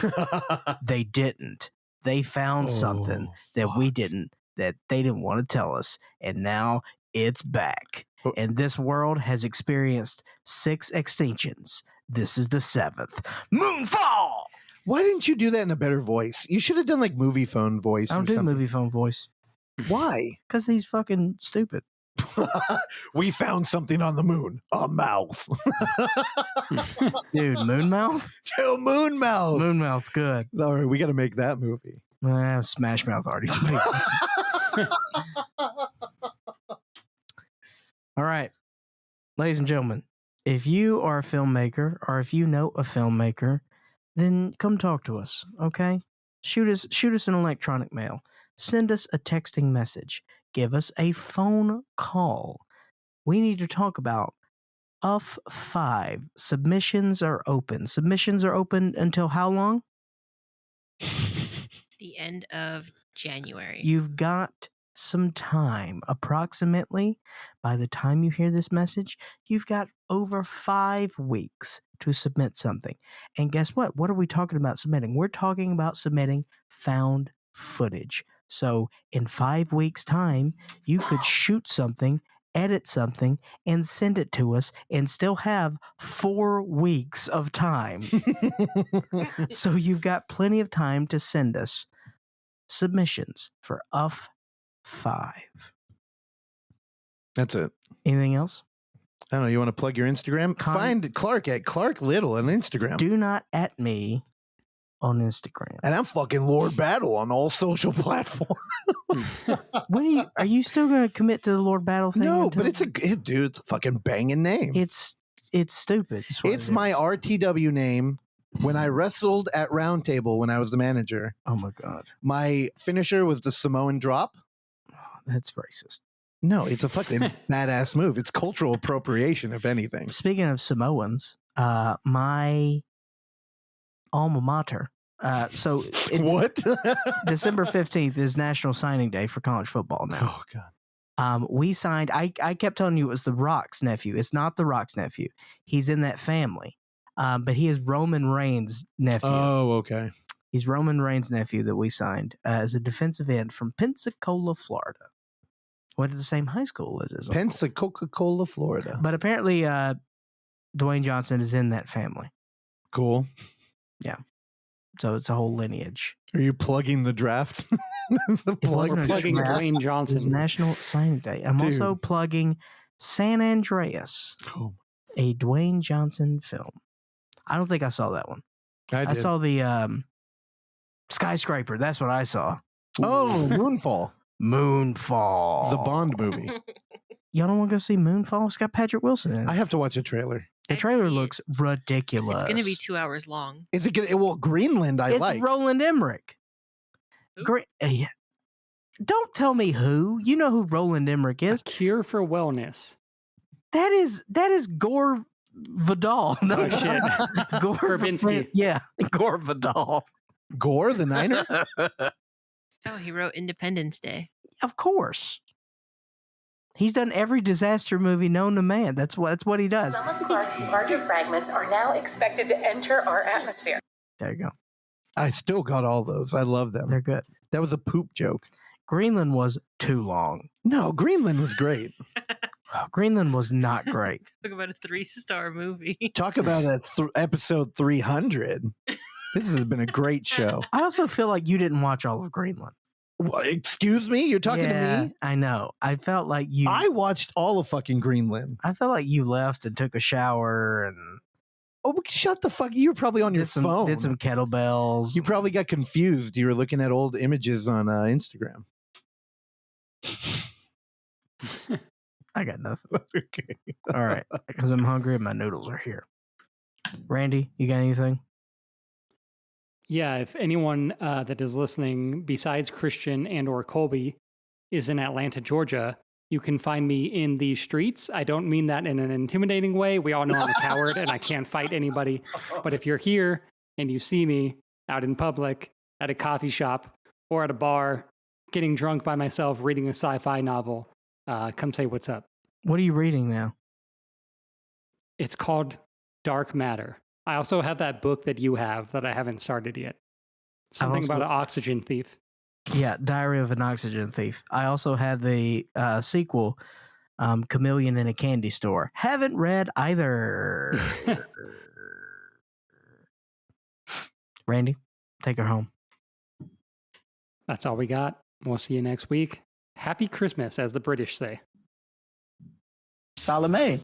They didn't. They found something that we didn't, that they didn't want to tell us. And now it's back. And this world has experienced 6 extinctions. This is the 7th. Moonfall! Why didn't you do that in a better voice? You should have done like movie phone voice. I don't or do something. movie phone voice. Why? Because he's fucking stupid. We found something on the moon. A mouth. Dude, Moonmouth? Joe Moonmouth. Moonmouth's good. All right, we got to make that movie. Smash Mouth already made it. All right. Ladies and gentlemen, if you are a filmmaker or if you know a filmmaker, then come talk to us, okay? Shoot us an electronic mail. Send us a texting message. Give us a phone call. We need to talk about UF5. Submissions are open. Submissions are open until how long? The end of January. You've got some time. Approximately, by the time you hear this message, you've got over 5 weeks to submit something. And guess what? What are we talking about submitting? We're talking about submitting found footage. So in 5 weeks' time, you could shoot something, edit something, and send it to us and still have 4 weeks of time. So you've got plenty of time to send us submissions for UF5. That's it. Anything else? I don't know. You want to plug your Instagram? Find Clark at Clark Little on Instagram. Do not at me on Instagram. And I'm fucking Lord Battle on all social platforms. When are you still going to commit to the Lord Battle thing? No, but it's a fucking banging name. It's stupid. It's my RTW name. When I wrestled at Roundtable when I was the manager. Oh my God. My finisher was the Samoan drop. That's racist. No, it's a fucking badass move. It's cultural appropriation, if anything. Speaking of Samoans, my alma mater. What? December 15th is National Signing Day for college football now. Oh, God. We signed, I kept telling you it was the Rock's nephew. It's not the Rock's nephew. He's in that family. But he is Roman Reigns' nephew. Oh, okay. He's Roman Reigns' nephew that we signed as a defensive end from Pensacola, Florida. Went to the same high school as his uncle. Pensacola, Florida. But apparently, Dwayne Johnson is in that family. Cool. Yeah. So it's a whole lineage. Are you plugging the draft? We're plugging Dwayne Johnson. It's National Signing Day. I'm also plugging San Andreas, a Dwayne Johnson film. I don't think I saw that one. I saw the Skyscraper. That's what I saw. Oh, Moonfall. Moonfall. The Bond movie. Y'all don't want to go see Moonfall? It's got Patrick Wilson in it. I have to watch a trailer. The trailer looks ridiculous. It's going to be 2 hours long. Is it going to? Well, Greenland, It's like. Roland Emmerich. Don't tell me who. You know who Roland Emmerich is. A Cure for Wellness. That is Gore Vidal. No, Oh, shit. Gore Verbinski. Yeah, Gore Vidal. Gore, the Niner? Oh, he wrote Independence Day. Of course. He's done every disaster movie known to man. That's what he does. Some of Clark's larger fragments are now expected to enter our atmosphere. There you go. I still got all those. I love them. They're good. That was a poop joke. Greenland was too long. No, Greenland was great. Greenland was not great. Talk about a 3-star movie. Talk about episode 300. This has been a great show. I also feel like you didn't watch all of Greenland. Excuse me? You're talking to me? I know. I felt like you. I watched all of fucking Greenland. I felt like you left and took a shower and. Oh, shut the fuck! You were probably on your phone. Did some kettlebells. You probably got confused. You were looking at old images on Instagram. I got nothing. Okay. All right, because I'm hungry and my noodles are here. Randy, you got anything? Yeah, if anyone that is listening besides Christian and or Colby is in Atlanta, Georgia, you can find me in the streets. I don't mean that in an intimidating way. We all know I'm a coward and I can't fight anybody. But if you're here and you see me out in public, at a coffee shop, or at a bar, getting drunk by myself, reading a sci-fi novel, come say what's up. What are you reading now? It's called Dark Matter. I also have that book that you have that I haven't started yet. Something about an oxygen thief. Yeah, Diary of an Oxygen Thief. I also had the sequel, Chameleon in a Candy Store. Haven't read either. Randy, take her home. That's all we got. We'll see you next week. Happy Christmas, as the British say. Salome.